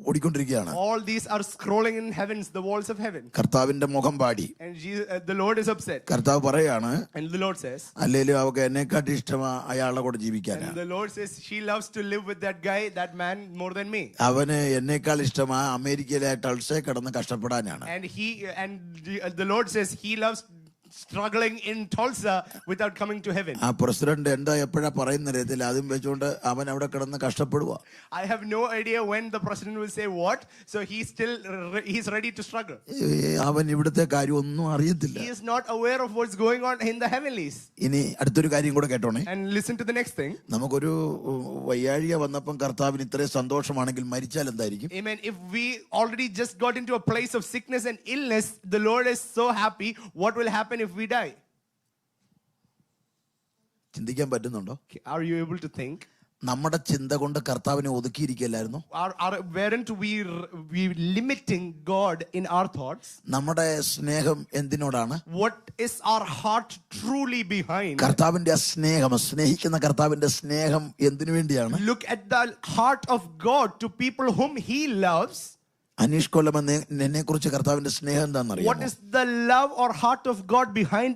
ഓടിക്കൊണ്ടിരിക്കുകയാണ്. All these are scrolling in heavens, the walls of heaven. കർത്താവിന്റെ മുഖം പാടി. And the Lord is upset. കർത്താവ് പറയാണ്, And the Lord says, അല്ലേലും അവൾക്ക് എന്നെക്കാട്ടി ഇഷ്ടമാ അയാളുടെ കൂടെ ജീവിക്കാനാ. and the Lord says, she loves to live with that guy, that man, more than me. അവന് എന്നേക്കാൾ ഇഷ്ടമാ അമേരിക്കയിലെ ടൾസേ കിടന്ന് കഷ്ടപ്പെടാനാണ്. And the Lord says he loves struggling in Tulsa without coming to heaven. ആ പ്രസിഡന്റ് എന്താ എപ്പോഴാ പറയുന്ന രീതിയിൽ അതും വെച്ചുകൊണ്ട് അവൻ അവിടെ കിടന്ന് കഷ്ടപ്പെടുക. I have no idea when the president will say what, so he's ready to struggle. അവൻ ഇവിടുത്തെ കാര്യം ഒന്നും അറിയത്തില്ല. He is not aware of what's going on in the heavenlies. ഇനി അടുത്തൊരു കാര്യം കൂടെ കേട്ടോണേ. And listen to the next thing. നമുക്കൊരു വയ്യാഴിക വന്നപ്പം കർത്താവിന് ഇത്രയും സന്തോഷമാണെങ്കിൽ മരിച്ചാൽ എന്തായിരിക്കും? Amen. If we already just got into a place of sickness and illness, the Lord is so happy. What will happen if we die? ചിന്തിക്കാൻ പറ്റുന്നുണ്ടോ? Are you able to think? നമ്മുടെ ചിന്ത കൊണ്ട് കർത്താവിനെ ഒതുക്കിയിരിക്കല്ലായിരുന്നു? Weren't we limiting God in our thoughts? നമ്മുടെ സ്നേഹം എന്തിനോടാണ്? What is our heart truly behind? കർത്താവിന്റെ സ്നേഹം, സ്നേഹിക്കുന്ന കർത്താവിന്റെ സ്നേഹം എന്തിനു വേണ്ടിയാണ്? Look at the heart of God to people whom he loves. Aneesh കൊല്ലം എന്നെ കുറിച്ച് കർത്താവിന്റെ സ്നേഹം എന്താണെന്നറിയാമോ? What is the love or heart of God behind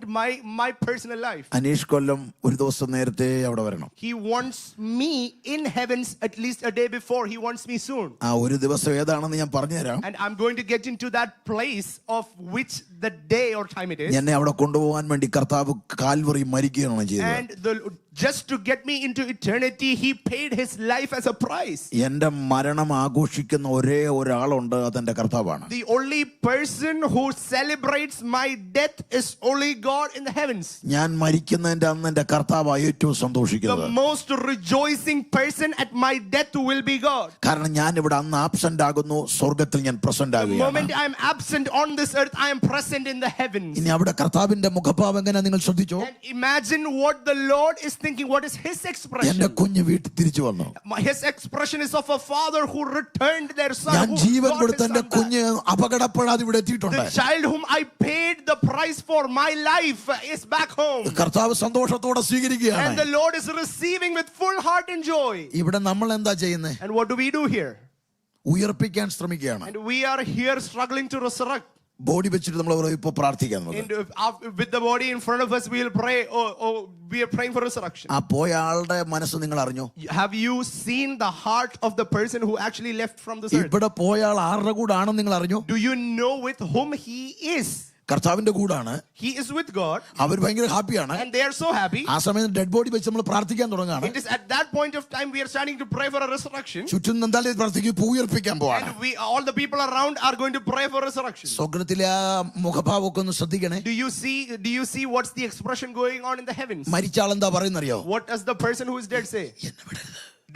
my personal life? Aneesh കൊല്ലം ഒരു ദിവസം നേരത്തെ അവിടെ വരണം. He wants me in heavens at least a day before. He wants me soon. ആ ഒരു ദിവസം ഏതാണെന്ന് ഞാൻ പറഞ്ഞുതരാം. And I'm going to get into that place of which the day or time it is. എന്നെ അവിടെ കൊണ്ടുപോകാൻ വേണ്ടി കർത്താവ് കാൽവറി മരിക്കുകയാണ് ചെയ്തത്. And just to get me into eternity, he paid his life as a price. എന്റെ മരണം ആഘോഷിക്കുന്ന ഒരേ ഒരാളുണ്ട്, അതെന്റെ കർത്താവാണ്. The only person who celebrates my death is only God in the heavens. ഞാൻ മരിക്കുന്നതിന്റെ അന്ന് എന്റെ കർത്താവാണ് ഏറ്റവും സന്തോഷിക്കുന്നത്. The most rejoicing person at my death will be God. കാരണം ഞാൻ ഇവിടെ അന്ന് ആബ്സെന്റ് ആകുന്നു, സ്വർഗ്ഗത്തിൽ ഞാൻ present ആകുകയാണ്. The moment I am absent on this earth, I am present in the heavens. ഇനി അവിടെ കർത്താവിന്റെ മുഖഭാവം എങ്ങനെ നിങ്ങൾ ശ്രദ്ധിച്ചോ? And imagine what the Lord is thinking. What is his expression? എന്റെ കുഞ്ഞ് വീട്ടിൽ തിരിച്ചു വന്നു. His expression is of a father who returned their son. ഞാൻ ജീവൻ കൊടുത്ത എന്റെ കുഞ്ഞ് അപകടപ്പെടാതെ ഇവിടെ എത്തിയിട്ടുണ്ട്. The child whom I paid the price for my life is back home. കർത്താവ് സന്തോഷത്തോടെ സ്വീകരിക്കുകയാണ്. And the Lord is receiving with full heart and joy. ഇവിടെ നമ്മൾ എന്താ ചെയ്യുന്നത്? And what do we do here? ഉയർപ്പിക്കാൻ ശ്രമിക്കുകയാണ്. And we are here struggling to resurrect. Body വെച്ചിട്ട് നമ്മൾ ഇപ്പോൾ പ്രാർത്ഥിക്കാൻ. With the body in front of us, we will pray. We are praying for resurrection. ആ പോയ ആളുടെ മനസ്സ് നിങ്ങൾ അറിഞ്ഞോ? Have you seen the heart of the person who actually left from this earth? ഇവിടെ പോയ ആൾ ആരുടെ കൂടാണെന്ന് നിങ്ങൾ അറിഞ്ഞോ? Do you know with whom he is? കർത്താവിന്റെ കൂടാണ്. He is with God. അവർ ഭയങ്കര ഹാപ്പിയാണ്. And they are so happy. ആ സമയത്ത് ഡെഡ് ബോഡി വെച്ച് നമ്മൾ പ്രാർത്ഥിക്കാൻ തുടങ്ങാണ്. It is at that point of time we are starting to pray for a resurrection. ചുറ്റും എന്തായാലും പ്രാർത്ഥിക്കും, ഉയർപ്പിക്കാൻ പോവാണ്. And all the people around are going to pray for resurrection. സ്വർഗ്ഗത്തിലെ ആ മുഖഭാവമൊക്കെ ഒന്ന് ശ്രദ്ധിക്കണേ. Do you see what's the expression going on in the heavens? മരിച്ച ആൾ എന്താ പറയുന്നറിയോ? What does the person who is dead say?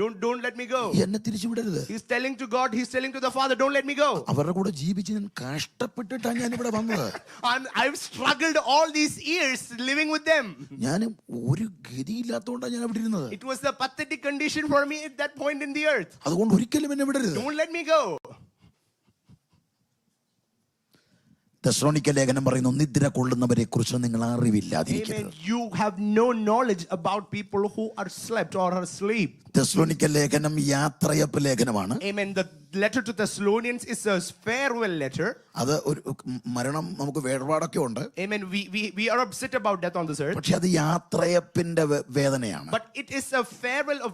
Don't let me go. എന്നെ തിരിച്ചു വിടരുത്. He's telling to God, he's telling to the Father, don't let me go. അവരുടെ കൂടെ ജീവിച്ച് ഞാൻ കഷ്ടപ്പെട്ടിട്ടാണ് ഞാൻ ഇവിടെ വന്നത്. I've struggled all these years living with them. ഞാൻ ഒരു ഗതിയില്ലാത്തതുകൊണ്ടാണ് ഞാൻ അവിടെ ഇരുന്നത്. It was the pathetic condition for me at that point in the earth. അതുകൊണ്ട് ഒരിക്കലും എന്നെ വിടരുത്. Don't let me go. തെസ്സലോനിക്ക ലേഖനം പറയുന്നു, നിദ്ര കൊള്ളുന്നവരെ കുറിച്ച് നിങ്ങൾ അറിവില്ലാതിരിക്കരുത്. You have no knowledge about people who are slept or are asleep. തെസ്സലോനിക്ക ലേഖനം യാത്രയപ്പ് ലേഖനമാണ്. Amen. The letter to Thessalonians is a farewell letter. അത് ഒരു മരണം നമുക്ക് വേർപാടൊക്കെ ഉണ്ട്. Amen. We are upset about death on this earth. പക്ഷെ അത് യാത്രയപ്പിന്റെ വേദനയാണ്. But it is a farewell of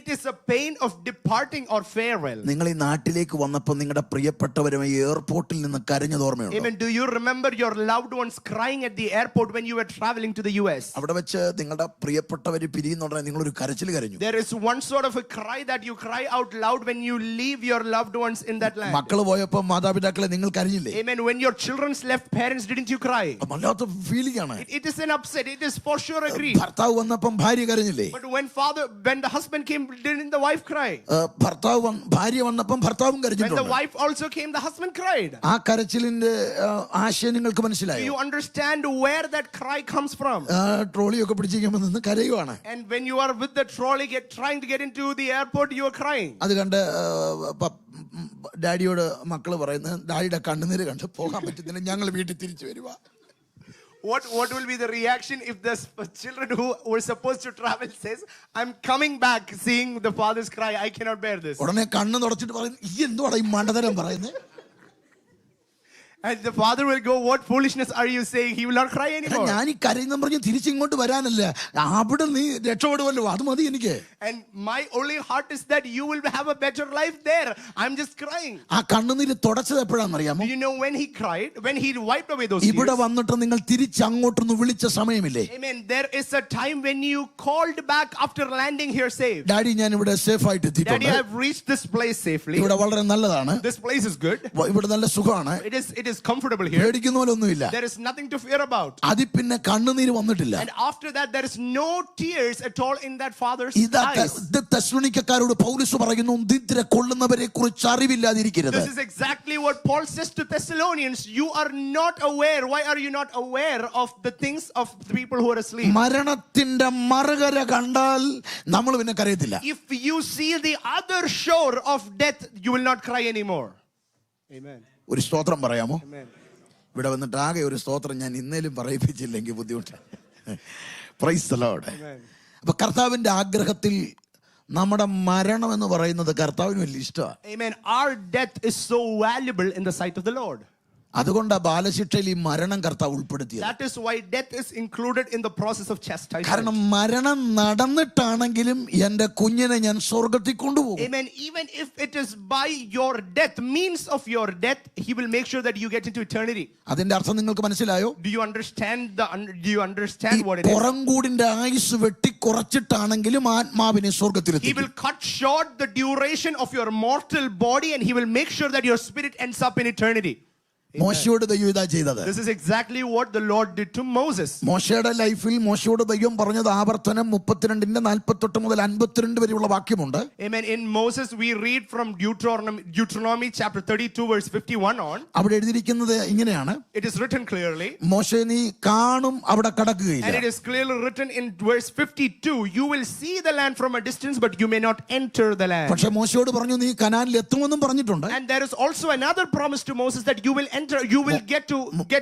it is a pain of departing or farewell. നിങ്ങൾ ഈ നാട്ടിലേക്ക് വന്നപ്പോൾ നിങ്ങളുടെ പ്രിയപ്പെട്ടവരുമായി എയർപോർട്ടിൽ നിന്ന് കരഞ്ഞത് ഓർമ്മയുണ്ടോ? Amen. Do you remember your loved ones crying at the airport when you were traveling to the US? അവിടെ വെച്ച് നിങ്ങളുടെ പ്രിയപ്പെട്ടവര് പിരിയുന്നുണ്ടെങ്കിൽ നിങ്ങൾ ഒരു കരച്ചിൽ കരഞ്ഞു. There is one sort of a cry that you cry out loud when you leave your loved ones in that land. മക്കൾ പോയപ്പോൾ മാതാപിതാക്കളെ നിങ്ങൾ കരഞ്ഞില്ലേ? Amen. When your children left parents, didn't you cry? വല്ലാത്ത ഫീലിംഗ് ആണ്. It is an upset. It is for sure a grief. ഭർത്താവ് വന്നപ്പോൾ ഭാര്യ കരഞ്ഞില്ലേ? But when the husband came, didn't the wife cry? ഭാര്യ വന്നപ്പോൾ ഭർത്താവും കരഞ്ഞിട്ടുണ്ട്. When the wife also came, the husband cried. ആ കരച്ചിലിന്റെ ആശയം നിങ്ങൾക്ക് മനസ്സിലായോ? Do you understand where that cry comes from? ട്രോളിയൊക്കെ പിടിച്ചിരിക്കുമ്പോൾ നിന്ന് കരയുവാണ്. And when you are with the trolley trying to get into the airport, you are crying. അത് കണ്ട് ഡാഡിയോട് മക്കള് പറയുന്നത്, ഡാഡിയുടെ കണ്ണുനീര് കണ്ട് പോകാൻ പറ്റുന്നില്ല, ഞങ്ങൾ വീട്ടിൽ തിരിച്ചു വരുവാ. What will be the reaction if the children who were supposed to travel says, I'm coming back seeing the father's cry, I cannot bear this. ഉടനെ കണ്ണ് തുടച്ചിട്ട് പറയും ഈ എന്തുവാടാ ഈ മണ്ടതരം പറയുന്നത്? And the father will go, what foolishness are you saying? He will not cry anymore. ഞാൻ ഈ കരയുന്ന പറഞ്ഞ് തിരിച്ചിങ്ങോട്ട് വരാനല്ല, അവിടെ നീ രക്ഷപ്പെടുവല്ലോ, അത് മതി എനിക്ക്. And my only heart is that you will have a better life there. I'm just crying. ആ കണ്ണുനീര് തുടച്ചത് എപ്പോഴാണെന്നറിയാമോ? Do you know when he cried? When he wiped away those ഇവിടെ tears? വന്നിട്ട് നിങ്ങൾ തിരിച്ച് അങ്ങോട്ടൊന്ന് വിളിച്ച സമയമില്ലേ? Amen. There is a time when you called back after landing here safe. Daddy ഞാൻ ഇവിടെ സേഫ് ആയിട്ട് Daddy, എത്തിയിട്ടുണ്ട്, I have reached this place safely. ഇവിടെ വളരെ നല്ലതാണ്, This place is good. ഇവിടെ നല്ല സുഖമാണ്, It is comfortable here. പേടിക്കുന്ന പോലൊന്നുമില്ല. There is nothing to fear about. അതിൽ പിന്നെ കണ്ണുനീര് വന്നിട്ടില്ല. And after that, there is no tears at all in that father's ഇതാ eyes. തെസ്സലോനിക്കക്കാരോട് പൗലോസ് പറയുന്നു, നിദ്ര കൊള്ളുന്നവരെ കുറിച്ച് അറിവില്ലാതിരിക്കരുത്. This is exactly what Paul says to Thessalonians. You are not aware. Why are you not aware of the things of the people who are asleep? മരണത്തിന്റെ മറുകര കണ്ടാൽ നമ്മൾ പിന്നെ കരയത്തില്ല. If you see the other shore of death, you will not cry anymore. Amen. ഒരു സ്തോത്രം പറയാമോ? Amen. ഇവിടെ വന്നിട്ട് ആകെ ഒരു സ്തോത്രം ഞാൻ ഇന്നേലും പറയിപ്പിച്ചില്ലെങ്കിൽ ബുദ്ധിമുട്ട്. Praise the Lord. അപ്പൊ കർത്താവിന്റെ ആഗ്രഹത്തിൽ നമ്മുടെ മരണം എന്ന് പറയുന്നത് കർത്താവിന് വലിയ ഇഷ്ടമാണ്. Amen. Our death is so valuable in the sight of the Lord. അതുകൊണ്ടാണ് ബാലശിക്ഷയിൽ ഈ മരണം കർത്താവ് ഉൾപ്പെടുത്തിയത്. That is why death is included in the process of chastisement. കാരണം മരണം നടന്നിട്ടാണെങ്കിലും എന്റെ കുഞ്ഞിനെ ഞാൻ സ്വർഗത്തിൽ കൊണ്ടുപോകും. Amen. Even if it is by your death, means of your death, he will make sure that you get into eternity. അതിന്റെ അർത്ഥം നിങ്ങൾക്ക് മനസ്സിലായോ? Do you understand what it is? പുറംകൂടിന്റെ ആയുസ് വെട്ടിക്കുറച്ചിട്ടാണെങ്കിലും ആത്മാവിനെ സ്വർഗത്തിലെത്തി. He will cut short the duration of your mortal body and he will make sure that your spirit ends up in eternity. മോശയോട് ദൈവം ഇതാ ചെയ്തത്. This is exactly what the Lord did to Moses. മോശയുടെ ലൈഫിൽ മോശയോട് ദൈവം പറഞ്ഞത് ആവർത്തനം 32:48 മുതൽ 52 വരെയുള്ള വാക്യമുണ്ട്. Amen. In Moses we read from Deuteronomy chapter 32 verse 51 on. അവിടെ എഴുതിയിരിക്കുന്നത് ഇങ്ങനെയാണ്. It is written clearly. മോശേ നീ കാണും അവിടെ കടക്കുകയില്ല. And it is clearly written in verse 52. You will see the land from a distance but you may not enter the land. പക്ഷേ മോശയോട് പറഞ്ഞു നീ കനാനിൽ എത്തുമെന്നും പറഞ്ഞിട്ടുണ്ട്. And there is also another promise to Moses that you will get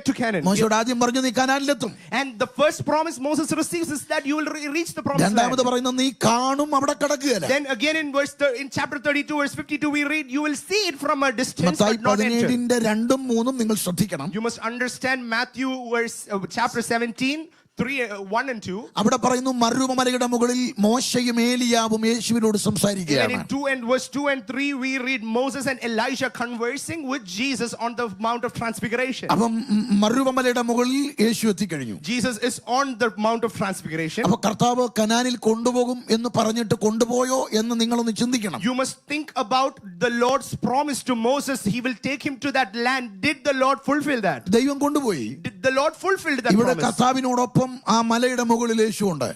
to Canaan. മോശയോട് ആദ്യം പറഞ്ഞു നീ കനാനിലെത്തും. And the first promise Moses receives is that you will reach the promised land. രണ്ടാമത് പറയുന്നത് നീ കാണും അവിടെ കടക്കുകയില്ല. Then again in chapter 32 verse 52 we read you will see it from a distance but not enter. 17:2 3 നിങ്ങൾ ശ്രദ്ധിക്കണം. You must understand Matthew chapter 17 1 and 2. അവിടെ പറയുന്നു മരുഭൂമിയുടെ മുകളിൽ മോശയും ഏലിയാവും യേശുവിനോട് സംസാരിക്കുകയാണ്. And in verse 2 and 3 we read Moses and Elijah conversing with Jesus on the Mount of Transfiguration. അപ്പം മരുഭൂമിയുടെ മുകളിൽ യേശു എത്തിക്കഴിഞ്ഞു. Jesus is on the Mount of Transfiguration. അപ്പോൾ കർത്താവ് കനാനിൽ കൊണ്ടുപോകും എന്ന് പറഞ്ഞിട്ട് കൊണ്ടുപോയോ എന്ന് നിങ്ങളൊന്ന് ചിന്തിക്കണം. You must think about the Lord's promise to Moses. He will take him to that land. Did the Lord fulfill that? ദൈവം കൊണ്ടുപോയി. Did the Lord fulfill that ഇവിടെ promise? കർത്താവിനോടൊപ്പം ആ മലയുടെ മുകളിൽ യേശുവുണ്ട്,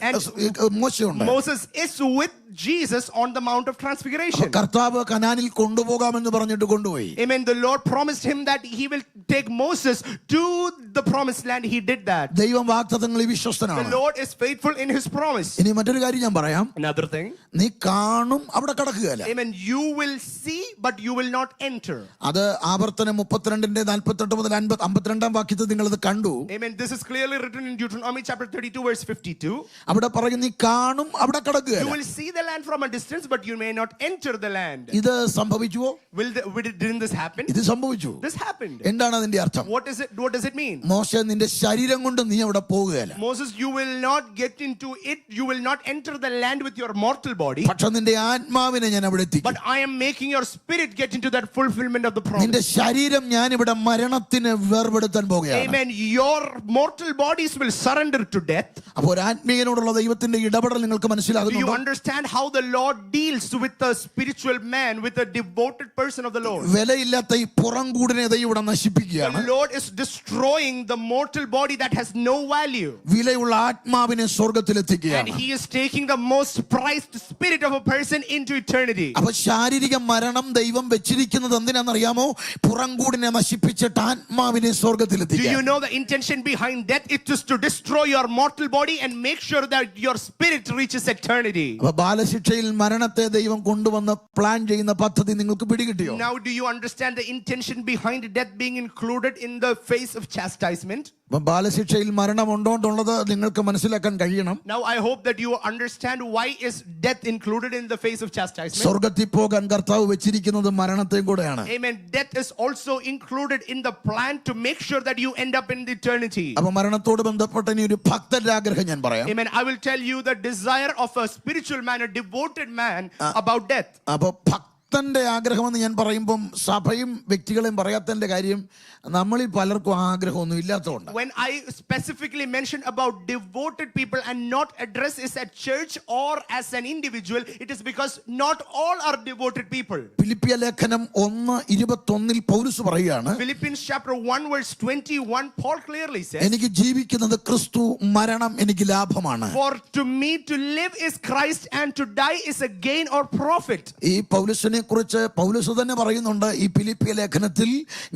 മോശയുണ്ട്. Moses is with Jesus on the Mount of Transfiguration. കർത്താവ് കനാനിൽ കൊണ്ടുപോകാമെന്ന് പറഞ്ഞിട്ട് കൊണ്ടുപോയി. Amen. The Lord promised him that he will take Moses to the promised land. He did that. ദൈവം വാഗ്ദത്തങ്ങളിൽ വിശ്വസ്തനാണ്. The Lord is faithful in his promise. ഇനി മറ്റൊരു കാര്യം ഞാൻ പറയാം. Another thing. നീ കാണും അവിടെ കടക്കുകയില്ല. Amen. You will see but you will not enter. അത് ആവർത്തനം 32:48 മുതൽ 52 വാക്യത്തിൽ നിങ്ങൾ ഇത് കണ്ടു. Amen. This is clearly written in Deuteronomy chapter 32 verse 52. അവിടെ പറയും നീ കാണും അവിടെ കടക്കുകയില്ല. You will see the land from a distance but you may not enter the land. ഇത് സംഭവിച്ചുവോ? Didn't this happen? ഇത് സംഭവിച്ചു. This happened. എന്താണ് അതിന്റെ അർത്ഥം? What does it mean? മോശെ നിന്റെ ശരീരം കൊണ്ട് നീ അവിടെ പോകുകയില്ല. Moses, you will not get into it. You will not enter the land with your mortal body. പക്ഷേ നിന്റെ ആത്മാവിനെ ഞാൻ അവിടെ എത്തിക്കും. But I am making your spirit get into that fulfillment of the promise. നിന്റെ ശരീരം ഞാൻ ഇവിടെ മരണത്തിന് വേർപെടുത്താൻ പോകുകയാണ്. Amen. Your mortal bodies will surrender to death. അപ്പോൾ ഒരു ആത്മീയനോടുള്ള ദൈവത്തിന്റെ ഇടപെടൽ നിങ്ങൾക്ക് Do you മനസ്സിലാകുന്നുണ്ടോ? understand how the Lord deals with a spiritual man, with a devoted person of the Lord? വിലയില്ലാത്ത ഈ പുറംകൂടിനെ ദൈവം ഇവിടെ നശിപ്പിക്കുകയാണ്. The Lord is destroying the mortal body that has no value. വിലയുള്ള ആത്മാവിനെ സ്വർഗ്ഗത്തിൽ And എത്തിക്കുകയാണ്. he is taking the most prized spirit of a person into eternity. അപ്പൊ ശാരീരിക മരണം ദൈവം വെച്ചിരിക്കുന്നത് എന്തിനാണെന്നറിയാമോ? പുറംകൂടിനെ നശിപ്പിച്ചിട്ട് ആത്മാവിനെ സ്വർഗ്ഗത്തിൽ Do you എത്തിക്കുക. know the intention behind death is to destroy your mortal body and make sure that your spirit reaches eternity. അപ്പൊ ബാലശിക്ഷയിൽ മരണത്തെ ദൈവം കൊണ്ടുവന്ന് പ്ലാൻ ചെയ്യുന്ന പദ്ധതി നിങ്ങൾക്ക് പിടികിട്ടിയോ? Now do you understand the intention behind death being included in the phase of chastisement? അപ്പൊ ബാലശിക്ഷയിൽ മരണം ഉണ്ടോന്നുള്ളത് നിങ്ങൾക്ക് മനസ്സിലാക്കാൻ കഴിയണം. Now I hope that you understand why is death included in the phase of chastisement. സ്വർഗ്ഗത്തിൽ പോകാൻ കർത്താവ് വെച്ചിരിക്കുന്നത് മരണത്തെയും കൂടെയാണ്. Amen. Death is also included in the plan to make sure that you end up in eternity. അപ്പൊ മരണത്തോട് ബന്ധപ്പെട്ട ഇനി ഒരു ഭക്തന്റെ ആഗ്രഹം ഞാൻ പറയാം. Amen. I will tell you the desire of a spiritual man, a devoted man about death. അപ്പൊ ഭക്തന്റെ ആഗ്രഹമെന്ന് ഞാൻ പറയുമ്പം സഭയും വ്യക്തികളെയും പറയാത്തതിന്റെ കാര്യം നമ്മളിൽ പലർക്കും ആഗ്രഹമൊന്നും ഇല്ലാത്തതുകൊണ്ട്. When I specifically mention about devoted people and not address is at church or as an individual, it is because not all are devoted people. ഫിലിപ്പിയ ലേഖനം 1:21 പൗലോസ് പറയുകയാണ്, Philippians chapter 1 verse 21, Paul clearly says, എനിക്ക് ജീവിക്കുന്നത് ക്രിസ്തു, മരണം എനിക്ക് ലാഭമാണ്. For to me to live is Christ and to die is a gain or profit. ഈ പൗലോസിനെ കുറിച്ച് പൗലോസ് തന്നെ പറയുന്നുണ്ട്, ഈ ഫിലിപ്പിയ ലേഖനത്തിൽ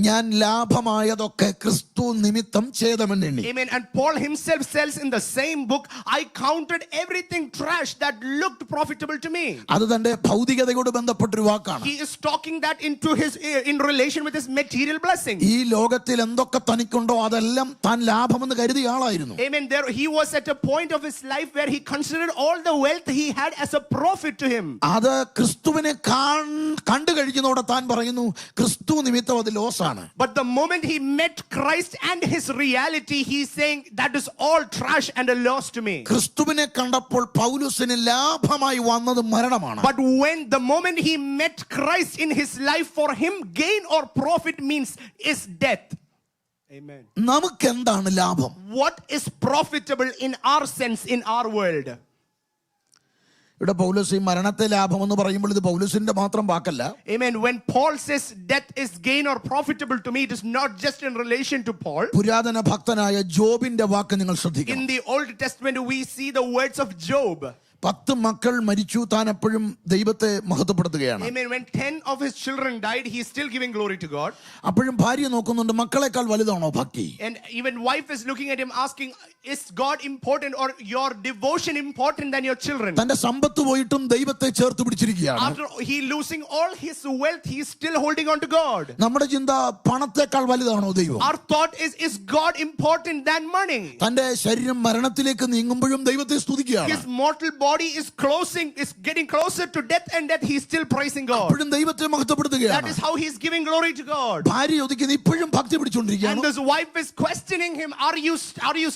ഞാൻ ലാഭമായതൊക്കെ ക്രിസ്തു നിമിത്തം ഛേദമെന്നെണ്ണി. Amen. And Paul himself says in the same book, I counted everything trash that looked profitable to me. അത് തന്റെ ഭൗതികതയോട് ബന്ധപ്പെട്ടൊരു വാക്കാണ്. He is talking that in relation with his material blessings. ഈ ലോകത്തിൽ എന്തൊക്കെ തനിക്കുണ്ടോ അതെല്ലാം താൻ ലാഭമെന്ന് കരുതിയ ആളായിരുന്നു. Amen. There he was at a point of his life where he considered all the wealth he had as a profit to him. അത് ക്രിസ്തുവിനെ കണ്ടു കഴിക്കുന്നതോടെ താൻ പറയുന്നു ക്രിസ്തു നിമിത്തം അത് ലോസാണ്. But the moment he met Christ and his reality, he's saying that is all trash and a loss to me. ക്രിസ്തുവിനെ കണ്ടപ്പോൾ പൗലോസിന് ലാഭമായി വന്നത് മരണമാണ്. But when the moment he met Christ in his life, for him gain or profit means is death. Amen. നമുക്ക് എന്താണ് ലാഭം? What is profitable in our sense, in our world? ഇവിടെ പൗലോസ് ഈ മരണത്തെ ലാഭമെന്ന് പറയുമ്പോൾ ഇത് പൗലോസിന്റെ മാത്രം വാക്കല്ല. Amen. When Paul says death is gain or profitable to me, it is not just in relation to Paul. പുരാതന ഭക്തനായ ജോബിന്റെ വാക്ക് നിങ്ങൾ ശ്രദ്ധിക്കണം. In the Old Testament we see the words of Job. 10 മക്കൾ മരിച്ചു, താൻ എപ്പോഴും ദൈവത്തെ മഹത്വപ്പെടുത്തുകയാണ്. Amen. When 10 of his children died, he is still giving glory to God. അപ്പോഴും ഭാര്യ നോക്കുന്നുണ്ട്, മക്കളെക്കാൾ വലുതാണോ ഭക്തി? And even wife is looking at him asking, is God important or your devotion important than your children? തന്റെ സമ്പത്ത് പോയിട്ടും ദൈവത്തെ ചേർത്ത് പിടിച്ചിരിക്കുകയാണ്. After he losing all his wealth, he is still holding on to God. നമ്മുടെ ചിന്ത പണത്തെക്കാൾ വലുതാണോ ദൈവം? Our thought is God important than money? തന്റെ ശരീരം മരണത്തിലേക്ക് നീങ്ങുമ്പോഴും ദൈവത്തെ സ്തുതിക്കുകയാണ്. His mortal body is getting closer to death, and that he is still praising God. അപ്പോഴും ദൈവത്തെ മഹത്വപ്പെടുത്തുകയാണ്. That is how he is giving glory to God. ഭാര്യ ചോദിക്കുന്നു, ഇപ്പോഴും ഭക്തി പിടിച്ചുകൊണ്ടിരിക്കുകയാണ്. And this wife is questioning him, are you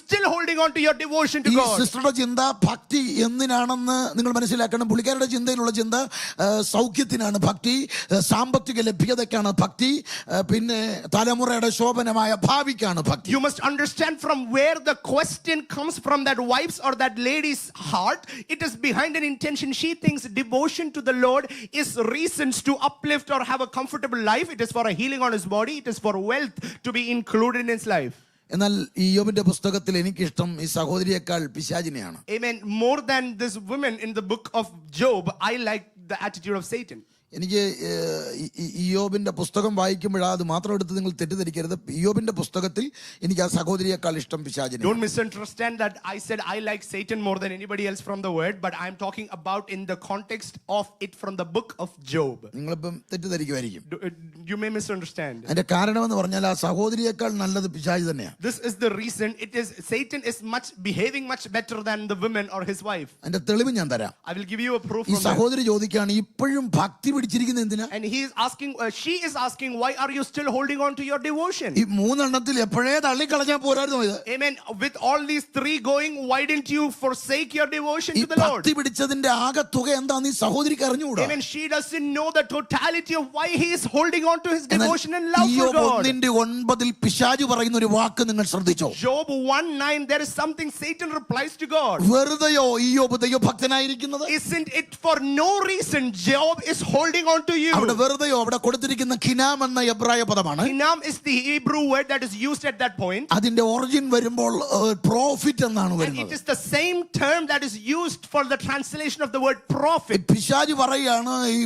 still holding on to your devotion to ഈ God? സിസ്റ്ററുടെ ചിന്ത ഭക്തി എന്തിനാണെന്ന് നിങ്ങൾ മനസ്സിലാക്കണം. പുള്ളിക്കാരുടെ ചിന്തയിലുള്ള ചിന്ത സൗഖ്യത്തിനാണ് ഭക്തി, സാമ്പത്തിക ലഭ്യതയ്ക്കാണ് ഭക്തി, പിന്നെ തലമുറയുടെ ശോഭനമായ ഭാവിക്കാണ് ഭക്തി. You must understand from where the question comes from, that wife's or that lady's heart. It is behind an intention. She thinks devotion to the Lord is reasons to uplift or have a comfortable life. It is for a healing on his body. It is for wealth to be included in his life. എന്നാൽ ഈ യോബിന്റെ പുസ്തകത്തിൽ എനിക്കിഷ്ടം ഈ സഹോദരിയേക്കാൾ പിശാചിനെയാണ്. Amen. More than this woman in the book of Job, I like the attitude of Satan. എനിക്ക് ഇയ്യോബിന്റെ പുസ്തകം വായിക്കുമ്പോഴാണ്, അത് മാത്രം എടുത്ത് നിങ്ങൾ തെറ്റിദ്ധരിക്കരുത്. ഇയ്യോബിന്റെ പുസ്തകത്തിൽ എനിക്ക് ആ സഹോദരിയേക്കാൾ ഇഷ്ടം പിശാചിനെ. Don't misunderstand that I said I like Satan more than anybody else from the word, but I'm talking about in the context of it from the book of Job. നിങ്ങളിപ്പം തെറ്റിദ്ധരിക്കുമായിരിക്കും. You may misunderstand. അതിന്റെ കാരണം എന്ന് പറഞ്ഞാൽ ആ സഹോദരിയേക്കാൾ നല്ലത് പിശാചി തന്നെയാണ്. This is the reason. It is Satan is behaving much better than the woman or his wife. അതിന്റെ തെളിവ് ഞാൻ തരാം. I will give you a proof ഈ from that. സഹോദരി ചോദിക്കുകയാണ്, ഇപ്പോഴും ഭക്തി പിടിച്ചിരിക്കുന്ന എന്തിനാ? And he is asking, she is asking, why are you still holding on to your devotion? ഈ 3 എണ്ണത്തിൽ എപ്പോഴേ തള്ളിക്കളഞ്ഞാൽ പോരായിരുന്നു ഇത്. Amen. With all these 3 going, why didn't you forsake your devotion ഈ to the Lord? ഭക്തി പിടിച്ചതിന്റെ ആകെ തുക എന്താന്ന് ഈ സഹോദരിക്ക് അറിഞ്ഞുകൂടാ. Amen. She doesn't know the totality of why he is holding on to his devotion and love for God. 1:9 പിശാചു പറയുന്ന ഒരു വാക്ക് നിങ്ങൾ ശ്രദ്ധിച്ചോ? Job 1:9, there is something Satan replies to God. വെറുതെയോ ഇയ്യോബ് ദൈവഭക്തനായിരിക്കുന്നത്? Isn't it for no reason Job is holding holding on to you. അവിടെ വെറുതെയോ അവിടെ കൊടുത്തിരിക്കുന്ന ഖിനാം എന്ന എബ്രായ പദമാണ്. Hinam is the Hebrew word that is used at that point. അതിന്റെ origin വരുമ്പോൾ profit എന്നാണ് And it വരുന്നത്. is the same term that is used for the translation of the word prophet. പിശാച് പറയാണ് ഈ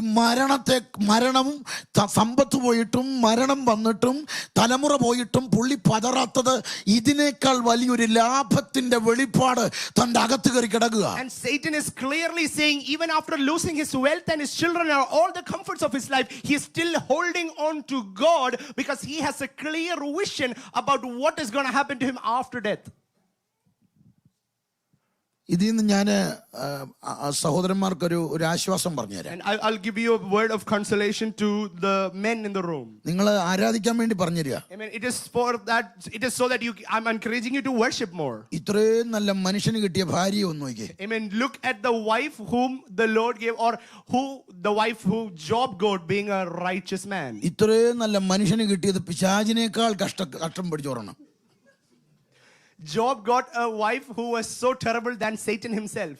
മരണവും സമ്പത്ത് പോയിട്ടും മരണം വന്നിട്ടും തലമുറ പോയിട്ടും പുള്ളി പതറാത്തത് ഇതിനേക്കാൾ വലിയൊരു ലാഭത്തിന്റെ വെളിപ്പാട് തന്റെ അകത്ത് കയറി കിടക്കുക. And Satan is clearly saying, even after losing his wealth and his children and all the comforts of his life, he is still holding on to God because he has a clear vision about what is going to happen to him after death. ഇതിൽ നിന്ന് ഞാൻ സഹോദരന്മാർക്കൊരു ആശ്വാസം പറഞ്ഞുതരാം. And I'll give you a word of consolation to the men in the room. നിങ്ങൾ ആരാധിക്കാൻ വേണ്ടി പറഞ്ഞുതരിക. Amen. It is for that. It is so that I'm encouraging you to worship more. ഇത്രയും നല്ല മനുഷ്യന് കിട്ടിയ ഭാര്യയെ ഒന്ന് നോക്കിയേ. Amen. Look at the wife whom the Lord gave, or the wife who Job got, being a righteous man. ഇത്രയും നല്ല മനുഷ്യന് കിട്ടിയത് പിശാചിനേക്കാൾ കഷ്ടം പിടിച്ചോറണം. Job got a wife who was so terrible than Satan himself.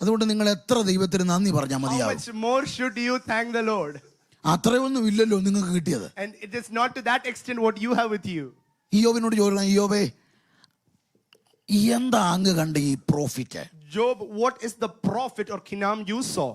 അതുകൊണ്ട് നിങ്ങൾ എത്ര ദൈവത്തിന് നന്ദി പറഞ്ഞാൽ How മതിയാവും. much more should you thank the Lord? അത്രയൊന്നും ഇല്ലല്ലോ നിങ്ങൾക്ക് കിട്ടിയത്. And it is not to that extent what you have with you. ഇയ്യോബിനോട് ചോദിക്കണം, ഇയ്യോബേ എന്താ അങ്ങ് കണ്ട ഈ profit? Job, what is the prophet or Hinam you saw?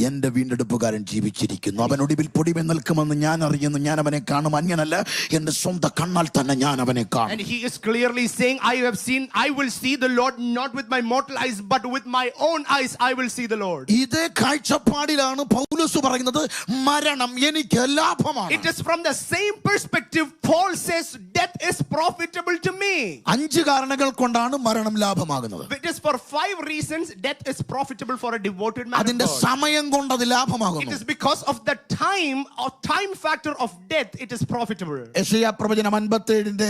എന്റെ വീണ്ടെടുപ്പുകാരൻ ജീവിച്ചിരിക്കുന്നു, അവനൊടുവിൽ പൊടിമേ നിൽക്കുമെന്ന് ഞാൻ അറിയുന്നു, ഞാൻ അവനെ കാണും, അന്യനല്ല, എന്റെ സ്വന്തം കണ്ണാൽ തന്നെ ഞാൻ അവനെ കാണും. And he is clearly saying, I will see the Lord not with my mortal eyes but with my own eyes I will see the Lord. ഇതേ കാഴ്ചപ്പാടിലാണ് പൗലോസ് പറയുന്നത് മരണം എനിക്ക് ലാഭമാണ്. It is from the same perspective Paul says death is profitable to me. 5 കാരണങ്ങൾ കൊണ്ടാണ് മരണം ലാഭമാകുന്നത്. It is for 5 reasons death is profitable for a devoted man of അതിന്റെ God. സമയം കൊണ്ട് അത് ലാഭമാകുന്നു. It is because of the time factor of death it is profitable. യെശയ്യാ പ്രവചനം 57-ന്റെ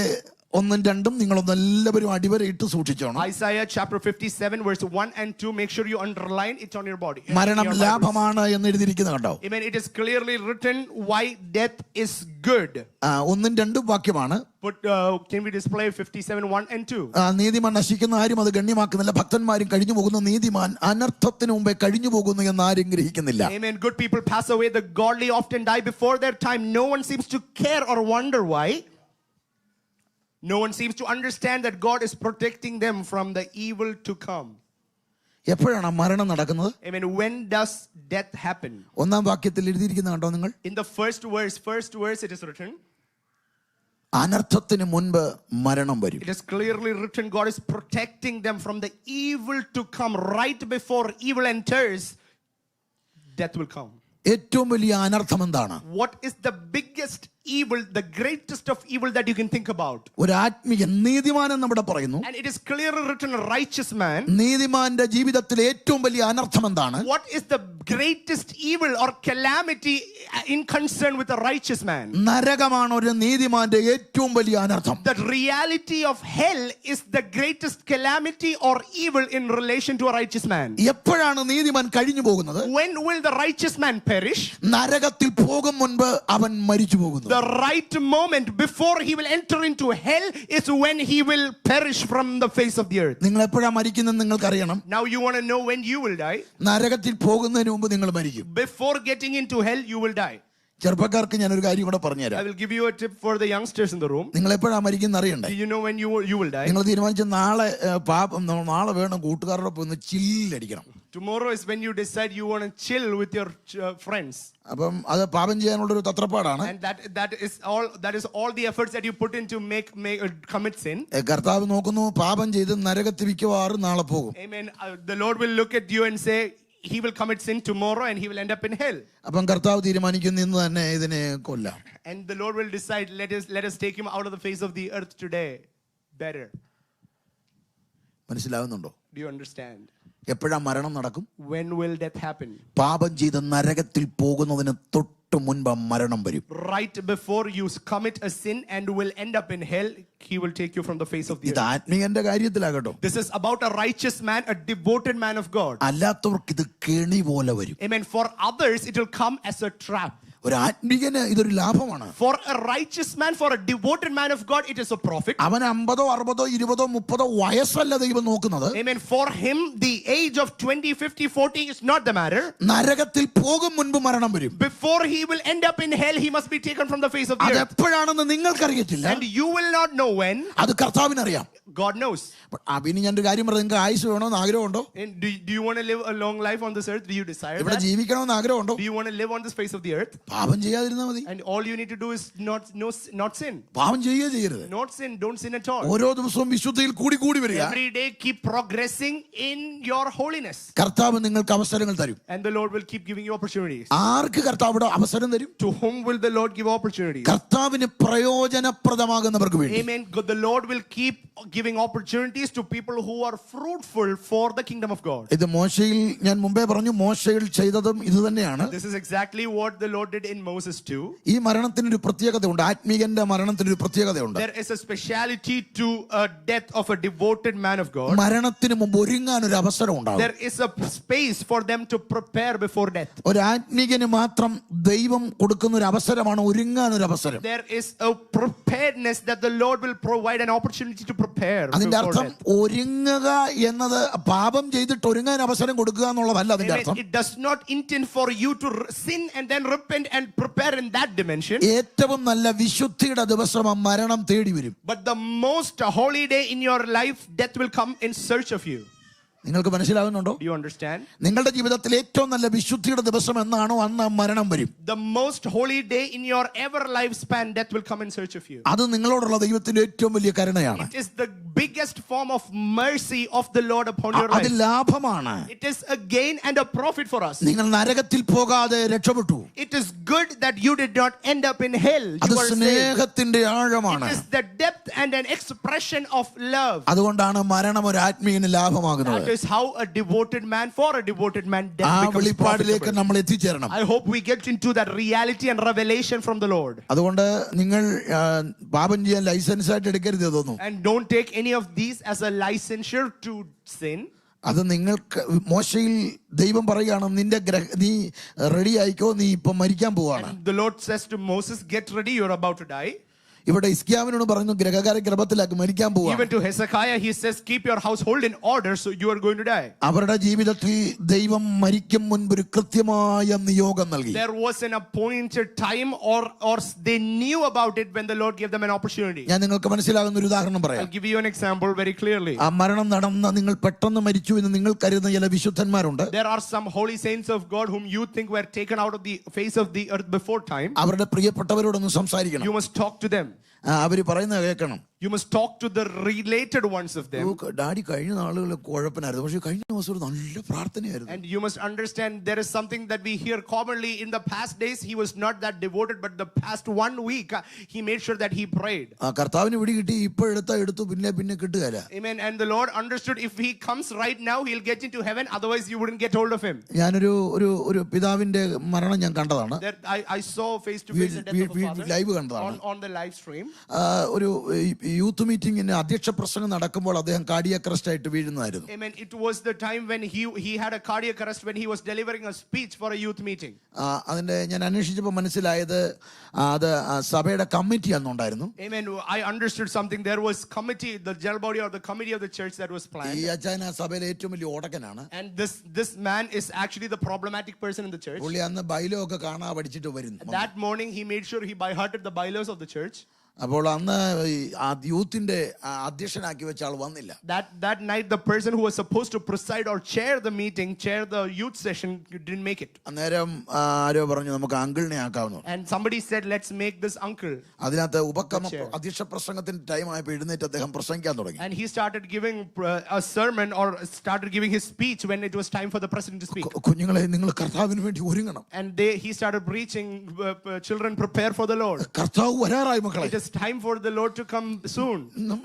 1-2 നിങ്ങളൊന്ന് എല്ലാവരും അടിവരയിട്ട് സൂക്ഷിച്ചോണം. Isaiah chapter 57 verse 1 and 2, make sure you underline it on your body. മരണം ലാഭമാണ് എന്ന് എഴുതിയിരിക്കുന്നത് കണ്ടോ? Amen. It is clearly written why death is good. 1-2 വാക്യമാണ്. Can we display 57 1 and 2? നീതിമാൻ നശിക്കുന്ന ആരും അത് ഗണ്യമാക്കുന്നില്ല, ഭക്തന്മാരും കഴിഞ്ഞു പോകുന്ന, നീതിമാൻ അനർത്ഥത്തിന് മുമ്പേ കഴിഞ്ഞു പോകുന്നു എന്ന് ആരും ഗ്രഹിക്കുന്നില്ല. Amen. Good people pass away, the godly often die before their time. No one seems to care or wonder why. No one seems to understand that God is protecting them from the evil to come. എപ്പോഴാണ് മരണം നടക്കുന്നത്? Amen. When does death happen? 1-ാം വാക്യത്തിൽ എഴുതിയിരിക്കുന്നത് കണ്ടോ നിങ്ങൾ? In the first verse it is written, അനർത്ഥത്തിന് മുൻപ് മരണം വരും. it is clearly written God is protecting them from the evil to come. Right before evil enters, death will come. ഏറ്റവും വലിയ അനർത്ഥം എന്താണ്? What is the biggest evil, the greatest of evil that you can think about? ഒരു ആത്മീയ നീതിമാൻ എന്ന് ഇവിടെ പറയുന്നു. And it is clearly written a righteous man. നീതിമാന്റെ ജീവിതത്തിലെ ഏറ്റവും വലിയ അനർത്ഥം എന്താണ്? What is the greatest evil or calamity in concern with a righteous man? നരകമാണ് ഒരു നീതിമാന്റെ ഏറ്റവും വലിയ അനർത്ഥം. The reality of hell is the greatest calamity or evil in relation to a righteous man. എപ്പോഴാണ് നീതിമാൻ കഴിഞ്ഞു പോകുന്നത്? When will the righteous man perish? നരകത്തിൽ പോകും മുൻപ് അവൻ മരിച്ചു പോകുന്നു. The right moment before he will enter into hell is when he will perish from the face of the earth. നിങ്ങൾ എപ്പോഴാ മരിക്കുന്നത് നിങ്ങൾക്ക് അറിയണം. Now you want to know when you will die? നരകത്തിൽ പോകുന്നതിന് മുമ്പ് നിങ്ങൾ മരിക്കും. Before getting into hell you will die. ചെറുപ്പക്കാർക്ക് ഞാൻ ഒരു കാര്യം കൂടെ പറഞ്ഞുതരാം. I will give you a tip for the youngsters in the room. നിങ്ങൾ എപ്പോഴാ മരിക്കുന്ന അറിയണ്ടേ? Do you know when you will die? നിങ്ങൾ തീരുമാനിച്ച നാളെ വേണം കൂട്ടുകാരോടൊപ്പം ഒന്ന് ചില്ലടിക്കണം. Tomorrow is when you decide you want to chill with your friends. അപ്പം അത് പാപം ചെയ്യാനുള്ള ഒരു തത്രപ്പാടാണ്. And that is all the efforts that you put in to make commit sin. കർത്താവ് നോക്കുന്നു, പാപം ചെയ്ത് നരകത്തിൽ മിക്കവാറും നാളെ പോകും. Amen. The Lord will look at you and say he will commit sin tomorrow and he will end up in hell. അപ്പം കർത്താവ് തീരുമാനിക്കുന്നു ഇന്ന് തന്നെ ഇതിനെ കൊല്ലാം. And the Lord will decide, let us take him out of the face of the earth today. Better. മനസ്സിലാവുന്നുണ്ടോ? Do you understand? എപ്പോഴാ മരണം നടക്കും? When will death happen? പാപം ചെയ്ത് നരകത്തിൽ പോകുന്നതിന് തൊട്ട് മുൻപ് മരണം വരും. Right before you commit a sin and will end up in hell, he will take you from the face of the ഇത് earth. ആത്മീയന്റെ കാര്യത്തിലാകട്ടോ. This is about a righteous man, a devoted man of God. അല്ലാത്തവർക്ക് ഇത് കെണി പോലെ വരും. Amen. For others it will come as a trap. ഒരു ആത്മീകന് ഇതൊരു ലാഭമാണ്. For a righteous man, for a devoted man of God, it is a profit. അവൻ 50, 60, 20, 30 വയസ്സല്ല ദൈവം നോക്കുന്നത്. Amen. For him, the age of 20, 50, 40 is not the matter. നരകത്തിൽ പോകും മുൻപ് മരണം വരും. Before he will end up in hell, he must be taken from the face of the അത് earth. എപ്പോഴാണെന്ന് നിങ്ങൾക്കറിയത്തില്ല. And you will not know when. അത് കർത്താവിനറിയാം. God knows. അഭിന് ഞാനൊരു കാര്യം പറഞ്ഞു, നിങ്ങൾക്ക് ആയുസ് വേണമെന്ന് ആഗ്രഹമുണ്ടോ? And do you want to live a long life on this earth? Do you desire ഇവിടെ that? ജീവിക്കണമെന്ന് ആഗ്രഹമുണ്ടോ? Do you want to live on this face of the earth? പാപം ചെയ്യാതിരുന്നാൽ മതി. And all you need to do is not sin. പാപം ചെയ്യുകയേ ചെയ്യരുത്. Not sin. Don't sin at all. ഓരോ ദിവസവും വിശുദ്ധിയിൽ കൂടി കൂടി വരിക. Every day keep progressing in your holiness. കർത്താവ് നിങ്ങൾക്ക് അവസരങ്ങൾ തരും. And the Lord will keep giving you opportunities. ആർക്ക് കർത്താവ് അവസരം തരും? To whom will the Lord give opportunities? കർത്താവിന് പ്രയോജനപ്രദമാകുന്നവർക്ക് വേണ്ടി. Amen. The Lord will keep giving opportunities to people who are fruitful for the kingdom of God. ഇത് മോശയിൽ ഞാൻ മുമ്പേ പറഞ്ഞു, മോശയിൽ ചെയ്തതും ഇത് തന്നെയാണ്. This is exactly what the Lord did in Moses too. ഈ മരണത്തിനൊരു പ്രത്യേകതയുണ്ട്. ആത്മീകന്റെ മരണത്തിനൊരു പ്രത്യേകതയുണ്ട്. There is a speciality to a death of a devoted man of God. മരണത്തിന് മുമ്പ് ഒരുങ്ങാൻ ഒരു അവസരം ഉണ്ടാകും. There is a space for them to prepare before death. ഒരു ആത്മീകന് മാത്രം ദൈവം കൊടുക്കുന്ന ഒരു അവസരമാണ് ഒരുങ്ങാൻ ഒരു അവസരം. There is a preparedness that the Lord will provide an opportunity to prepare. അതിന്റെ അർത്ഥം ഒരുങ്ങുക എന്നത് പാപം ചെയ്തിട്ട് ഒരുങ്ങാൻ അവസരം കൊടുക്കുക എന്നുള്ളതല്ല അതിന്റെ അർത്ഥം. It does not intend for you to sin and then repent and prepare in that dimension. ഏറ്റവും നല്ല വിശുദ്ധിയുടെ ദിവസം മരണം തേടി വരും. But the most holy day in your life, death will come in search of you. നിങ്ങൾക്ക് മനസ്സിലാവുന്നുണ്ടോ? Do you understand? നിങ്ങളുടെ ജീവിതത്തിൽ ഏറ്റവും നല്ല വിശുദ്ധിയുടെ ദിവസം എന്നാണോ അന്ന് മരണം വരും. The most holy day in your ever lifespan, death will come in search of you. അത് നിങ്ങളോടുള്ള ദൈവത്തിന്റെ ഏറ്റവും വലിയ കരുണയാണ്. It is the biggest form of mercy of the Lord upon your അത് life. ലാഭമാണ്. It is a gain and a profit for us. നിങ്ങൾ നരകത്തിൽ പോകാതെ രക്ഷപ്പെട്ടു. It is good that you did not end up in hell. അത് You are saved. സ്നേഹത്തിന്റെ ആഴമാണ്. It is the depth and an expression of love. അതുകൊണ്ടാണ് മരണം ഒരു ആത്മീയന് ലാഭമാകുന്നത്. That is how a devoted man, for a devoted man, death ആ becomes വെളിപ്പാടിലേക്ക് profitable. നമ്മൾ എത്തിച്ചേരണം. I hope we get into that reality and revelation from the Lord. അതുകൊണ്ട് നിങ്ങൾ പാപം ചെയ്യാൻ licence ആയിട്ട് എടുക്കരുത് തോന്നുന്നു. And don't take any of these as a licensure to sin. അത് നിങ്ങൾക്ക് മോശയിൽ ദൈവം പറയുകയാണ്, നിന്റെ നീ റെഡി ആയിക്കോ, നീ ഇപ്പൊ മരിക്കാൻ പോവാണ്. And the Lord says to Moses, get ready, you're about to die. ഇവിടെ ഹിസ്കിയാവിനോട് പറഞ്ഞു, ഗ്രഹകാരെ ഗർഭത്തിലാക്കി മരിക്കാൻ പോവാണ്. Even to Hezekiah he says, keep your household in order, so you are going to die. അവരുടെ ജീവിതത്തിൽ ദൈവം മരിക്കും മുൻപ് ഒരു കൃത്യമായ നിയോഗം നൽകി. There was an appointed time, or they knew about it when the Lord gave them an opportunity. ഞാൻ നിങ്ങൾക്ക് മനസ്സിലാകുന്ന ഒരു ഉദാഹരണം പറയാം. I'll give you an example very clearly. ആ മരണം നടന്ന നിങ്ങൾ പെട്ടെന്ന് മരിച്ചു എന്ന് നിങ്ങൾ കരുതുന്ന ചില വിശുദ്ധന്മാരുണ്ട്. There are some holy saints of God whom you think were taken out of the face of the earth before time. അവരുടെ പ്രിയപ്പെട്ടവരോടൊന്ന് സംസാരിക്കണം. You must talk to them. അവര് പറയുന്നത് കേൾക്കണം. You must talk to the related ones of them. Daddy കഴിഞ്ഞ നാളുകളിൽ കുഴപ്പനായിരുന്നു, പക്ഷെ കഴിഞ്ഞ ദിവസം ഒരു നല്ല പ്രാർത്ഥനയായിരുന്നു. And you must understand there is something that we hear commonly in the past days. He was not that devoted, but the past 1 week he made sure that he prayed. കർത്താവിന് പിടി കിട്ടി, ഇപ്പൊ എടുത്തു പിന്നെ കിട്ടുകയില്ല. Amen. And the Lord understood if he comes right now, he'll get into heaven. Otherwise, you wouldn't get hold of him. ഞാനൊരു പിതാവിന്റെ മരണം ഞാൻ കണ്ടതാണ്. I saw face to face the death of a father live കണ്ടതാണ്. on the live stream. ഒരു youth മീറ്റിംഗിന് അധ്യക്ഷ പ്രസംഗം നടക്കുമ്പോൾ അദ്ദേഹം കാർഡിയാക് അറസ്റ്റ് ആയിട്ട് വീഴുന്നതായിരുന്നു. Amen. It was the time when he had a cardiac arrest when he was delivering a speech for a youth meeting. അതിന്റെ ഞാൻ അന്വേഷിച്ചപ്പോൾ മനസ്സിലായത് അത് സഭയുടെ committee അന്നുണ്ടായിരുന്നു. Amen. I understood something. There was committee, the general body or the committee of the church that was planned. ഈ അച്ചായൻ ആ സഭയിലെ ഏറ്റവും വലിയ ഓടക്കനാണ്. And this man is actually the problematic person in the church. പുള്ളി അന്ന് bylaw ഒക്കെ കാണാ പഠിച്ചിട്ട് വരുന്നു. That morning he made sure he by hearted the bylaws of the church. അപ്പോൾ അന്ന് ആ യൂത്തിന്റെ അധ്യക്ഷനാക്കി വെച്ച ആൾ വന്നില്ല. That night the person who was supposed to preside or chair the meeting, chair the youth session, didn't make it. അന്നേരം ആരോ പറഞ്ഞു നമുക്ക് അങ്കിളിനെ ആക്കാവുന്നു. And somebody said let's make this uncle. അതിനകത്ത് അധ്യക്ഷ പ്രസംഗത്തിന്റെ ടൈം ആയപ്പോൾ എഴുന്നേറ്റ് അദ്ദേഹം പ്രസംഗിക്കാൻ തുടങ്ങി. And he started giving a sermon or started giving his speech when it was time for the president to speak. കുഞ്ഞുങ്ങളെ നിങ്ങൾ കർത്താവിന് വേണ്ടി ഒരുങ്ങണം. And he started preaching, children prepare for the Lord. കർത്താവ് വരാറായി മക്കളെ. It is time for the Lord to come soon.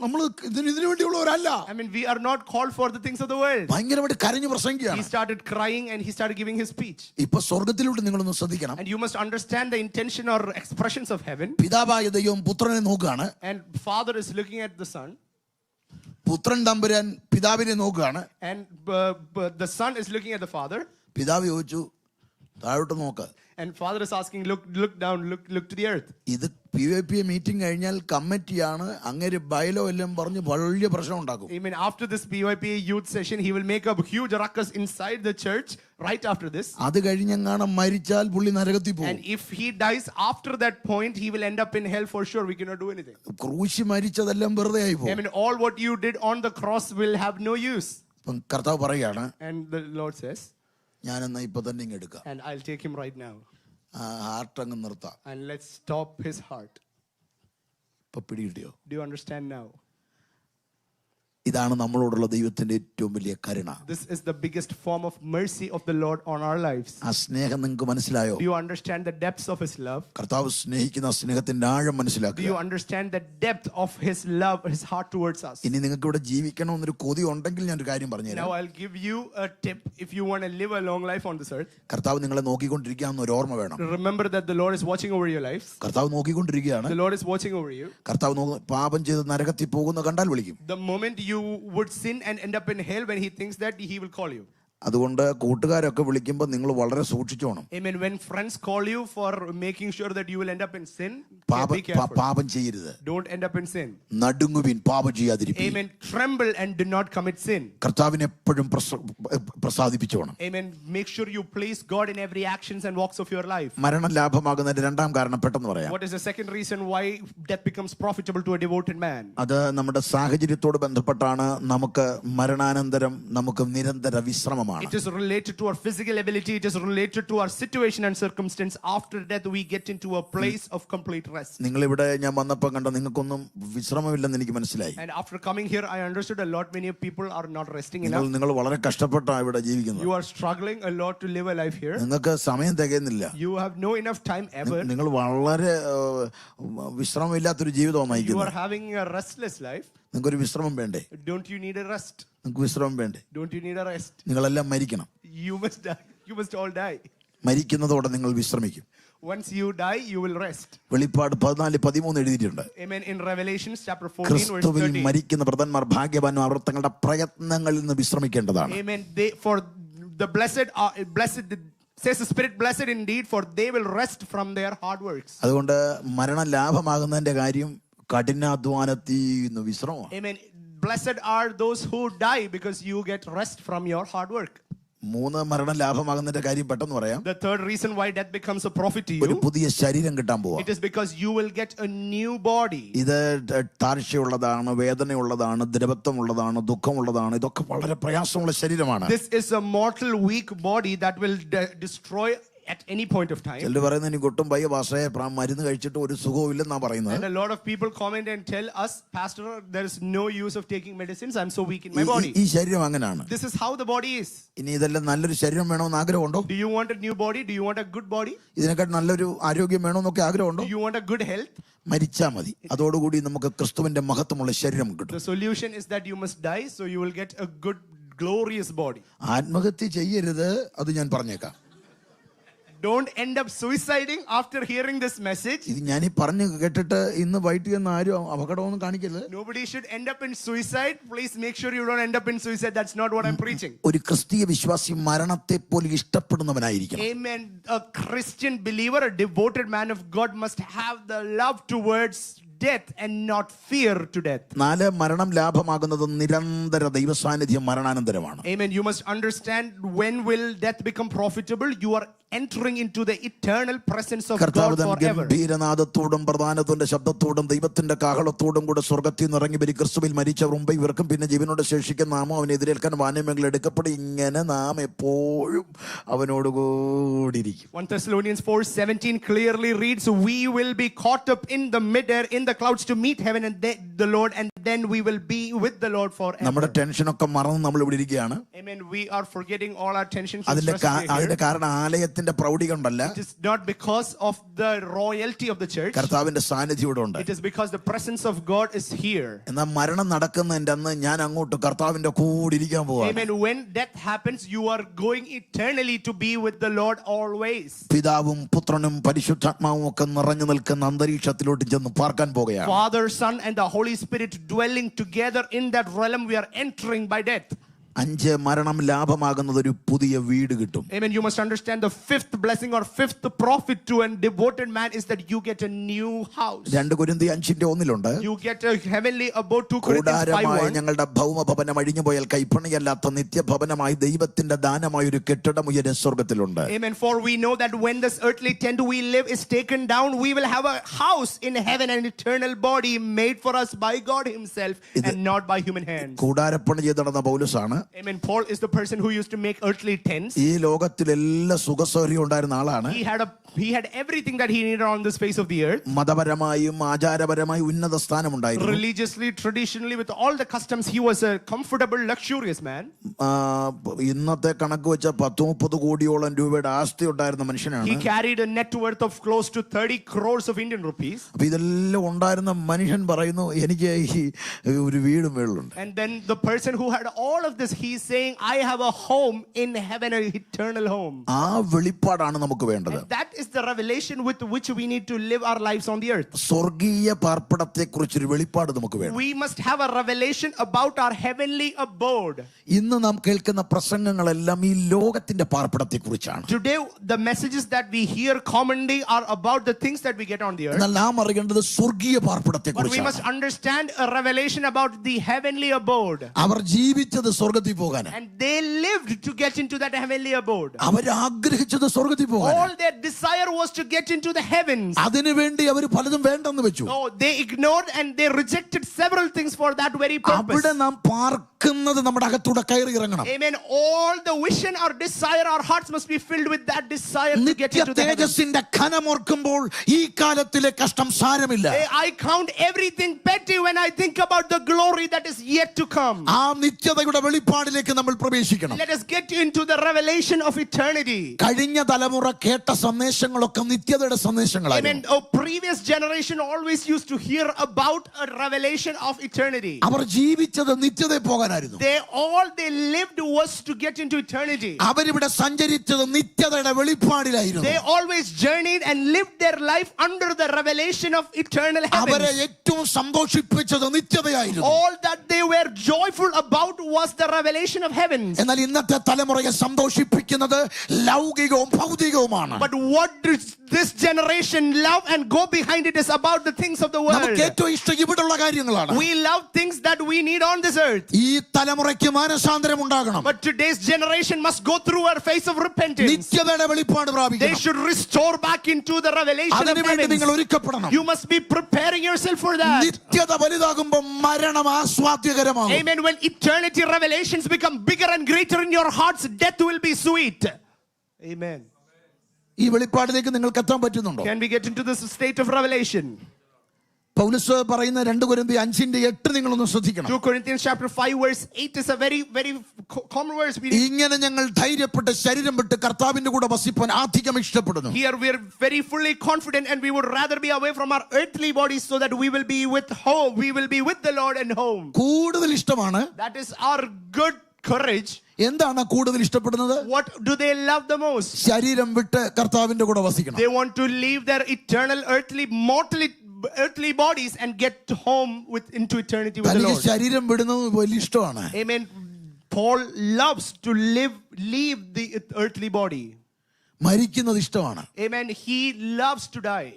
നമ്മൾ ഇതിനു വേണ്ടിയുള്ളവരല്ല. I mean, we are not called for the things of the world. ഭയങ്കരമായിട്ട് കരഞ്ഞു പ്രസംഗിക്കുകയാണ്. He started crying and he started giving his speech. ഇപ്പൊ സ്വർഗ്ഗത്തിലോട്ട് നിങ്ങളൊന്ന് ശ്രദ്ധിക്കണം. And you must understand the intention or expressions of heaven. പിതാവായ ദൈവം പുത്രനെ നോക്കുകയാണ്. And Father is looking at the Son. പുത്രൻ തമ്പുരാൻ പിതാവിനെ നോക്കുകയാണ്. And the Son is looking at the Father. പിതാവ് ചോദിച്ചു, താഴോട്ട് നോക്ക്. And Father is asking, look down, look to the earth. ഇത് PYP മീറ്റിംഗ് കഴിഞ്ഞാൽ കമ്മിറ്റിയാണ്, അങ്ങനെ ബയലോ എല്ലാം പറഞ്ഞ് വലിയ പ്രശ്നം ഉണ്ടാക്കും. Amen. After this PYP youth session, he will make a huge ruckus inside the church right after this. അത് കഴിഞ്ഞെങ്ങാനും മരിച്ചാൽ പുള്ളി നരകത്തിൽ പോകും. And if he dies after that point, he will end up in hell for sure. We cannot do anything. ക്രൂശി മരിച്ചതെല്ലാം വെറുതെ ആയി പോകും. Amen. All what you did on the cross will have no use. അപ്പം കർത്താവ് പറയാണ്, And the Lord says, ഞാനെന്നാ ഇപ്പൊ തന്നെ ഇങ്ങ് എടുക്കാം, and I'll take him right now. Heart അങ്ങ് നിർത്താം. And let's stop his heart. ഇപ്പൊ പിടികിട്ടിയോ? Do you understand now? ഇതാണ് നമ്മളോടുള്ള ദൈവത്തിന്റെ ഏറ്റവും വലിയ കരുണ. This is the biggest form of mercy of the Lord on our lives. ആ സ്നേഹം നിങ്ങൾക്ക് മനസ്സിലായോ? Do you understand the depths of his love? കർത്താവ് സ്നേഹിക്കുന്ന സ്നേഹത്തിന്റെ ആഴം Do മനസ്സിലാക്കുക. you understand the depth of his love, his heart towards us? ഇനി നിങ്ങൾക്ക് ഇവിടെ ജീവിക്കണമെന്നൊരു കൊതി ഉണ്ടെങ്കിൽ ഞാനൊരു കാര്യം പറഞ്ഞുതരാം. Now I'll give you a tip. If you want to live a long life on this earth, കർത്താവ് നിങ്ങളെ നോക്കിക്കൊണ്ടിരിക്കുകയാണെന്ന് ഒരു ഓർമ്മ വേണം. remember that the Lord is watching over your lives. കർത്താവ് നോക്കിക്കൊണ്ടിരിക്കുകയാണ്. The Lord is watching over you. കർത്താവ് പാപം ചെയ്ത് നരകത്തിൽ പോകുന്ന കണ്ടാൽ വിളിക്കും. The moment you would sin and end up in hell, when he thinks that, he will call you. അതുകൊണ്ട് കൂട്ടുകാരൊക്കെ വിളിക്കുമ്പോൾ നിങ്ങൾ വളരെ സൂക്ഷിച്ചോണം. Amen. When friends call you for making sure that you will end up in sin, be careful. പാപം ചെയ്യരുത്. Don't end up in sin. നടുങ്ങുവിൻ, പാപം ചെയ്യാതിരിപ്പീൻ. Amen. Tremble and do not commit sin. കർത്താവിനെ എപ്പോഴും പ്രസാദിപ്പിച്ചോണം. Amen. Make sure you please God in every actions and walks of your life. മരണം ലാഭമാകുന്നതിന്റെ രണ്ടാം കാരണം പെട്ടെന്ന് പറയാം. What is the second reason why death becomes profitable to a devoted man? അത് നമ്മുടെ സാഹചര്യത്തോട് ബന്ധപ്പെട്ടാണ്. നമുക്ക് മരണാനന്തരം നമുക്ക് നിരന്തര വിശ്രമം. It is related to our physical ability. It is related to our situation and circumstance. After death, we get into a place of complete rest. നിങ്ങളിവിടെ ഞാൻ വന്നപ്പോൾ കണ്ട നിങ്ങൾക്കൊന്നും വിശ്രമമില്ലെന്ന് എനിക്ക് മനസ്സിലായി. And after coming here, I understood a lot. Many people are not resting enough. നിങ്ങൾ വളരെ കഷ്ടപ്പെട്ടാണ് ഇവിടെ ജീവിക്കുന്നത്. You are struggling a lot to live a life here. നിങ്ങൾക്ക് സമയം തികയുന്നില്ല. You have no enough time ever. നിങ്ങൾ വളരെ വിശ്രമമില്ലാത്തൊരു ജീവിതമാണ് You നയിക്കുന്നത്. are having a restless life. നിങ്ങൾക്കൊരു വിശ്രമം വേണ്ടേ? Don't you need a rest? നിങ്ങൾക്ക് വിശ്രമം വേണ്ടേ? Don't you need a rest? നിങ്ങളെല്ലാം മരിക്കണം. You must die. You must all die. മരിക്കുന്നതോടെ നിങ്ങൾ വിശ്രമിക്കും. Once you die, you will rest. വെളിപ്പാട് 14:13 എഴുതിയിട്ടുണ്ട്. Amen. In Revelation chapter 14 verse ക്രിസ്തുവിൽ 13. മരിക്കുന്ന വ്രതന്മാർ ഭാഗ്യവാനും അവർ തങ്ങളുടെ പ്രയത്നങ്ങളിൽ നിന്ന് വിശ്രമിക്കേണ്ടതാണ്. Amen. For the blessed says the Spirit, blessed indeed, for they will rest from their hard works. അതുകൊണ്ട് മരണം ലാഭമാകുന്നതിന്റെ കാര്യം കഠിനാധ്വാനത്തിൽ നിന്ന് വിശ്രമമാണ്. Amen. Blessed are those who die because you get rest from your hard work. 3 മരണം ലാഭമാകുന്നതിന്റെ കാര്യം പെട്ടെന്ന് പറയാം. The third reason why death becomes a profit to ഒരു you, പുതിയ ശരീരം കിട്ടാൻ പോവാ. it is because you will get a new body. ഇത് താഴ്ചയുള്ളതാണ്, വേദനയുള്ളതാണ്, ദ്രവത്വമുള്ളതാണ്, ദുഃഖമുള്ളതാണ്. ഇതൊക്കെ വളരെ പ്രയാസമുള്ള ശരീരമാണ്. This is a mortal, weak body that will destroy at any point of time. ചിലർ പറയുന്നത് എനിക്ക് ഒട്ടും വയ്യ പാസ്റ്ററെ, മരുന്ന് കഴിച്ചിട്ട് ഒരു സുഖവും ഇല്ലെന്നാ പറയുന്നത്. And a lot of people comment and tell us, Pastor, there is no use of taking medicines. I'm so weak in my body. ഈ ശരീരം അങ്ങനെയാണ്. This is how the body is. ഇനി ഇതെല്ലാം നല്ലൊരു ശരീരം വേണമെന്ന് ആഗ്രഹമുണ്ടോ? Do you want a new body? Do you want a good body? ഇതിനെക്കാട്ട് നല്ലൊരു ആരോഗ്യം വേണമെന്നൊക്കെ ആഗ്രഹമുണ്ടോ? Do you want a good health? മരിച്ചാ മതി. അതോടുകൂടി നമുക്ക് ക്രിസ്തുവിന്റെ മഹത്വമുള്ള ശരീരം കിട്ടും. The solution is that you must die, so you will get a good, glorious body. ആത്മഹത്യ ചെയ്യരുത്, അത് ഞാൻ പറഞ്ഞേക്കാം. Don't end up suiciding after hearing this message. ഇത് ഞാൻ ഈ പറഞ്ഞു കേട്ടിട്ട് ഇന്ന് വൈകിട്ട് ചെന്ന് ആരും അപകടമൊന്നും കാണിക്കരുത്. Nobody should end up in suicide. Please make sure you don't end up in suicide. That's not what I'm preaching. ഒരു ക്രിസ്തീയ വിശ്വാസി മരണത്തെ പോലും ഇഷ്ടപ്പെടുന്നവനായിരിക്കണം. Amen. A Christian believer, a devoted man of God must have the love towards death and not fear to death. 4 മരണം ലാഭമാകുന്നത് നിരന്തര ദൈവസാന്നിധ്യം മരണാനന്തരമാണ്. Amen. You must understand, when will death become profitable? You are entering into the eternal presence of God forever. ഗംഭീരനാദത്തോടും പ്രധാനത്തിന്റെ ശബ്ദത്തോടും ദൈവത്തിന്റെ കാഹളത്തോടും കൂടെ സ്വർഗ്ഗത്തിൽ നിന്ന് ഇറങ്ങി വരും. ക്രിസ്തുവിൽ മരിച്ചവർ മുമ്പ് ഇവർക്കും പിന്നെ ജീവനോട് ശേഷിക്കുന്ന നാമം അവനെ എതിരേൽക്കാൻ വാനമേഖല എടുക്കപ്പെടും. ഇങ്ങനെ നാം എപ്പോഴും അവനോട് കൂടിയിരിക്കും. 1 Thessalonians 4:17 clearly reads, we will be caught up in the midair in the clouds to meet heaven and the Lord, and then we will be with the Lord forever. നമ്മുടെ ടെൻഷനൊക്കെ മറന്ന് നമ്മൾ ഇവിടെ ഇരിക്കുകയാണ്. Amen. We are forgetting all our tensions and അതിന്റെ കാരണം ആലയത്തിന്റെ പ്രൗഢി കൊണ്ടല്ല. It is not because of the royalty of the church. കർത്താവിന്റെ സാന്നിധ്യം ഇവിടെ ഉണ്ട്. It is because the presence of God is here. എന്നാൽ മരണം നടക്കുന്നതിന്റെ അന്ന് ഞാൻ അങ്ങോട്ട് കർത്താവിന്റെ കൂടെ ഇരിക്കാൻ പോവാണ്. Amen. When death happens, you are going eternally to be with the Lord always. പിതാവും പുത്രനും പരിശുദ്ധാത്മാവും ഒക്കെ നിറഞ്ഞു നിൽക്കുന്ന അന്തരീക്ഷത്തിലോട്ട് ചെന്ന് പാർക്കാൻ പോകുകയാണ്. Father, Son and the Holy Spirit dwelling together in that realm we are entering by death. 5 മരണം ലാഭമാകുന്നത് ഒരു പുതിയ വീട് കിട്ടും. Amen. You must understand the fifth blessing or fifth profit to a devoted man is that you get a new house. 2 കൊരിന്ത്യർ 5:1 You get a heavenly abode. 2 Corinthians 5:1. ഞങ്ങളുടെ ഭൗമ ഭവനം അഴിഞ്ഞു പോയാൽ കൈപ്പണിയല്ലാത്ത നിത്യഭവനമായി ദൈവത്തിന്റെ ദാനമായ ഒരു കെട്ടിടം ഉയരെ സ്വർഗ്ഗത്തിലുണ്ട്. Amen. For we know that when this earthly tent we live is taken down, we will have a house in heaven, an eternal body made for us by God himself and not by human hands. കൂടാരപ്പണി ചെയ്ത് നടന്ന പൗലോസാണ്. Amen. Paul is the person who used to make earthly tents. ഈ ലോകത്തിൽ എല്ലാ സുഖസൗകര്യം ഉണ്ടായിരുന്ന ആളാണ്. He had everything that he needed on this face of the earth. മതപരമായും ആചാരപരമായും ഉന്നത സ്ഥാനമുണ്ടായിരുന്നു. Religiously, traditionally, with all the customs, he was a comfortable, luxurious man. ഇന്നത്തെ കണക്ക് വെച്ച 10-30 കോടിയോളം രൂപയുടെ ആസ്തി ഉണ്ടായിരുന്ന മനുഷ്യനാണ്. He carried a net worth of close to 30 crores of Indian rupees. അപ്പൊ ഇതെല്ലാം ഉണ്ടായിരുന്ന മനുഷ്യൻ പറയുന്നു എനിക്ക് ഒരു വീടും വീടുണ്ട്. And then the person who had all of this, he is saying, I have a home in heaven, an eternal home. ആ വെളിപ്പാടാണ് നമുക്ക് വേണ്ടത്. And that is the revelation with which we need to live our lives on the earth. സ്വർഗീയ പാർപ്പിടത്തെ കുറിച്ചൊരു വെളിപ്പാട് നമുക്ക് വേണം. We must have a revelation about our heavenly abode. ഇന്ന് നാം കേൾക്കുന്ന പ്രസംഗങ്ങളെല്ലാം ഈ ലോകത്തിന്റെ പാർപ്പിടത്തെ കുറിച്ചാണ്. Today the messages that we hear commonly are about the things that we get on the earth. എന്നാൽ നാം അറിയേണ്ടത് സ്വർഗീയ പാർപ്പിടത്തെ But we കുറിച്ചാണ്. must understand a revelation about the heavenly abode. അവർ ജീവിച്ചത് സ്വർഗ്ഗത്തിൽ പോകാനാണ്. And they lived to get into that heavenly abode. അവർ ആഗ്രഹിച്ചത് സ്വർഗ്ഗത്തിൽ പോകാനാണ്. All their desire was to get into the heavens. അതിനുവേണ്ടി അവർ പലതും വേണ്ടെന്ന് വെച്ചു. Oh, they ignored and they rejected several things for that very purpose. അവിടെ നാം പാർക്കുന്നത് നമ്മുടെ അകത്തൂടെ കയറി ഇറങ്ങണം. Amen. All the vision or desire, our hearts must be filled with that desire to get into the heavens. തേജസ്സിന്റെ ഘനമോർക്കുമ്പോൾ ഈ കാലത്തിലെ കഷ്ടം സാരമില്ല. I count everything petty when I think about the glory that is yet to come. ആ നിത്യതയുടെ വെളിപ്പാടിലേക്ക് നമ്മൾ പ്രവേശിക്കണം. Let us get into the revelation of eternity. കഴിഞ്ഞ തലമുറ കേട്ട സന്ദേശങ്ങളൊക്കെ നിത്യതയുടെ സന്ദേശങ്ങളായിരുന്നു. Amen. A previous generation always used to hear about a revelation of eternity. അവർ ജീവിച്ചത് നിത്യതയിൽ പോകാനായിരുന്നു. They lived was to get into eternity. അവരിവിടെ സഞ്ചരിച്ചത് നിത്യതയുടെ വെളിപ്പാടിലായിരുന്നു. They always journeyed and lived their life under the revelation of eternal അവരെ heavens. ഏറ്റവും സന്തോഷിപ്പിച്ചത് നിത്യതയായിരുന്നു. All that they were joyful about was the revelation of heavens. എന്നാൽ ഇന്നത്തെ തലമുറയെ സന്തോഷിപ്പിക്കുന്നത് ലൗകികവും ഭൗതികവുമാണ്. But what does this generation love and go behind it is about the things of the world. നമുക്ക് ഏറ്റവും ഇഷ്ടം ഇവിടെയുള്ള കാര്യങ്ങളാണ്. We love things that we need on this earth. ഈ തലമുറയ്ക്ക് മാനസാന്തരം ഉണ്ടാകണം. But today's generation must go through a phase of repentance. നിത്യതയുടെ വെളിപ്പാട് They പ്രാപിക്കണം. should restore back into the revelation of അതിനുവേണ്ടി നിങ്ങൾ heavens. ഒരുക്കപ്പെടണം. You must be preparing yourself for that. നിത്യത വലുതാകുമ്പോൾ മരണം ആസ്വാദ്യകരമാകും. Amen. When eternity revelations become bigger and greater in your hearts, death will be sweet. Amen. ഈ വെളിപ്പാടിലേക്ക് നിങ്ങൾക്ക് എത്താൻ പറ്റുന്നുണ്ടോ? Can we get into this state of revelation? പൗലോസ് പറയുന്ന 2 കൊരിന്ത്യർ 5:8 നിങ്ങളൊന്ന് ശ്രദ്ധിക്കണം. 2 Corinthians chapter 5 verse 8 is a very common verse. ഇങ്ങനെ ഞങ്ങൾ ധൈര്യപ്പെട്ട് ശരീരം വിട്ട് കർത്താവിന്റെ കൂടെ വസിപ്പാൻ അധികം ഇഷ്ടപ്പെടുന്നു. Here we are very fully confident and we would rather be away from our earthly bodies so that we will be with home. We will be with the Lord and home. കൂടുതൽ ഇഷ്ടമാണ്. That is our good courage. എന്താണ് കൂടുതൽ ഇഷ്ടപ്പെടുന്നത്? What do they love the most? ശരീരം വിട്ട് കർത്താവിന്റെ കൂടെ വസിക്കണം. They want to leave their eternal earthly bodies and get home into eternity with the Lord. ശരീരം വിടുന്നത് വലിയ ഇഷ്ടമാണ്. Amen. Paul loves to leave the earthly body. മരിക്കുന്നത് ഇഷ്ടമാണ്. Amen. He loves to die.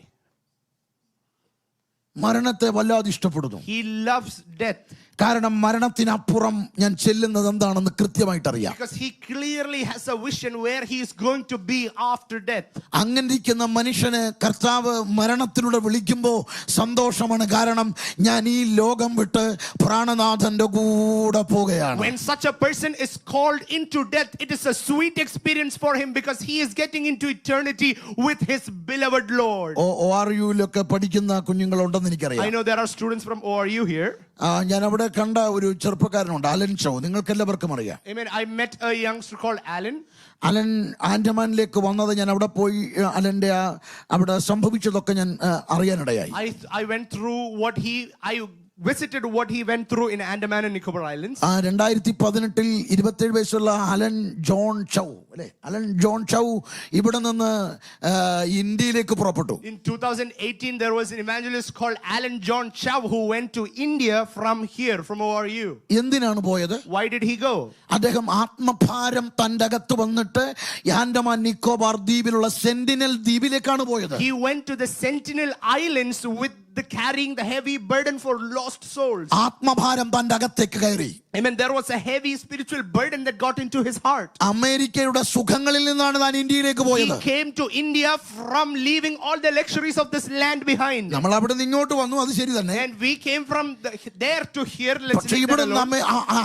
മരണത്തെ വല്ലാതെ ഇഷ്ടപ്പെടുന്നു. He loves death. കാരണം മരണത്തിനപ്പുറം ഞാൻ ചെല്ലുന്നത് എന്താണെന്ന് കൃത്യമായിട്ട് അറിയാം. Because he clearly has a vision where he is going to be after death. അങ്ങനെയിരിക്കുന്ന മനുഷ്യനെ കർത്താവ് മരണത്തിലൂടെ വിളിക്കുമ്പോൾ സന്തോഷമാണ്. കാരണം ഞാൻ ഈ ലോകം വിട്ട് പ്രാണനാഥന്റെ കൂടെ പോവുകയാണ്. When such a person is called into death, it is a sweet experience for him because he is getting into eternity with his beloved Lord. ORUലൊക്കെ പഠിക്കുന്ന കുഞ്ഞുങ്ങളുണ്ടെന്ന് എനിക്കറിയാം. I know there are students from ORU here. ഞാൻ അവിടെ കണ്ട ഒരു ചെറുപ്പക്കാരനുണ്ട്, Allen show. നിങ്ങൾക്ക് എല്ലാവർക്കും അറിയാം. Amen. I met a youngster called Alan. Alan ആൻഡമാനിലേക്ക് വന്നത് ഞാൻ അവിടെ പോയി അലന്റെ അവിടെ സംഭവിച്ചതൊക്കെ ഞാൻ അറിയാനിടയായി. I went through I visited what he went through in Andaman and Nicobar Islands. 2018 27 വയസ്സുള്ള അലൻ ജോൺ ചൗ അല്ലെ? അലൻ ജോൺ ചൗ ഇവിടെ നിന്ന് ഇന്ത്യയിലേക്ക് പുറപ്പെട്ടു. In 2018, there was an evangelist called Alan John Chow who went to India from here, from ORU. എന്തിനാണ് പോയത്? Why did he go? അദ്ദേഹം ആത്മഭാരം തന്റെ അകത്ത് വന്നിട്ട് ആൻഡമാൻ നിക്കോബാർ ദ്വീപിലുള്ള സെന്റിനൽ ദ്വീപിലേക്കാണ് പോയത്. He went to the Sentinel Islands with carrying the heavy burden for lost souls. ആത്മഭാരം തന്റെ അകത്തേക്ക് കയറി. Amen. There was a heavy spiritual burden that got into his heart. അമേരിക്കയുടെ സുഖങ്ങളിൽ നിന്നാണ് താൻ ഇന്ത്യയിലേക്ക് പോയത്. He came to India from leaving all the luxuries of this land behind. നമ്മൾ അവിടെ നിന്ന് ഇങ്ങോട്ട് വന്നു, അത് ശരി തന്നെ. And we came from there to here. പക്ഷേ ഇവിടെ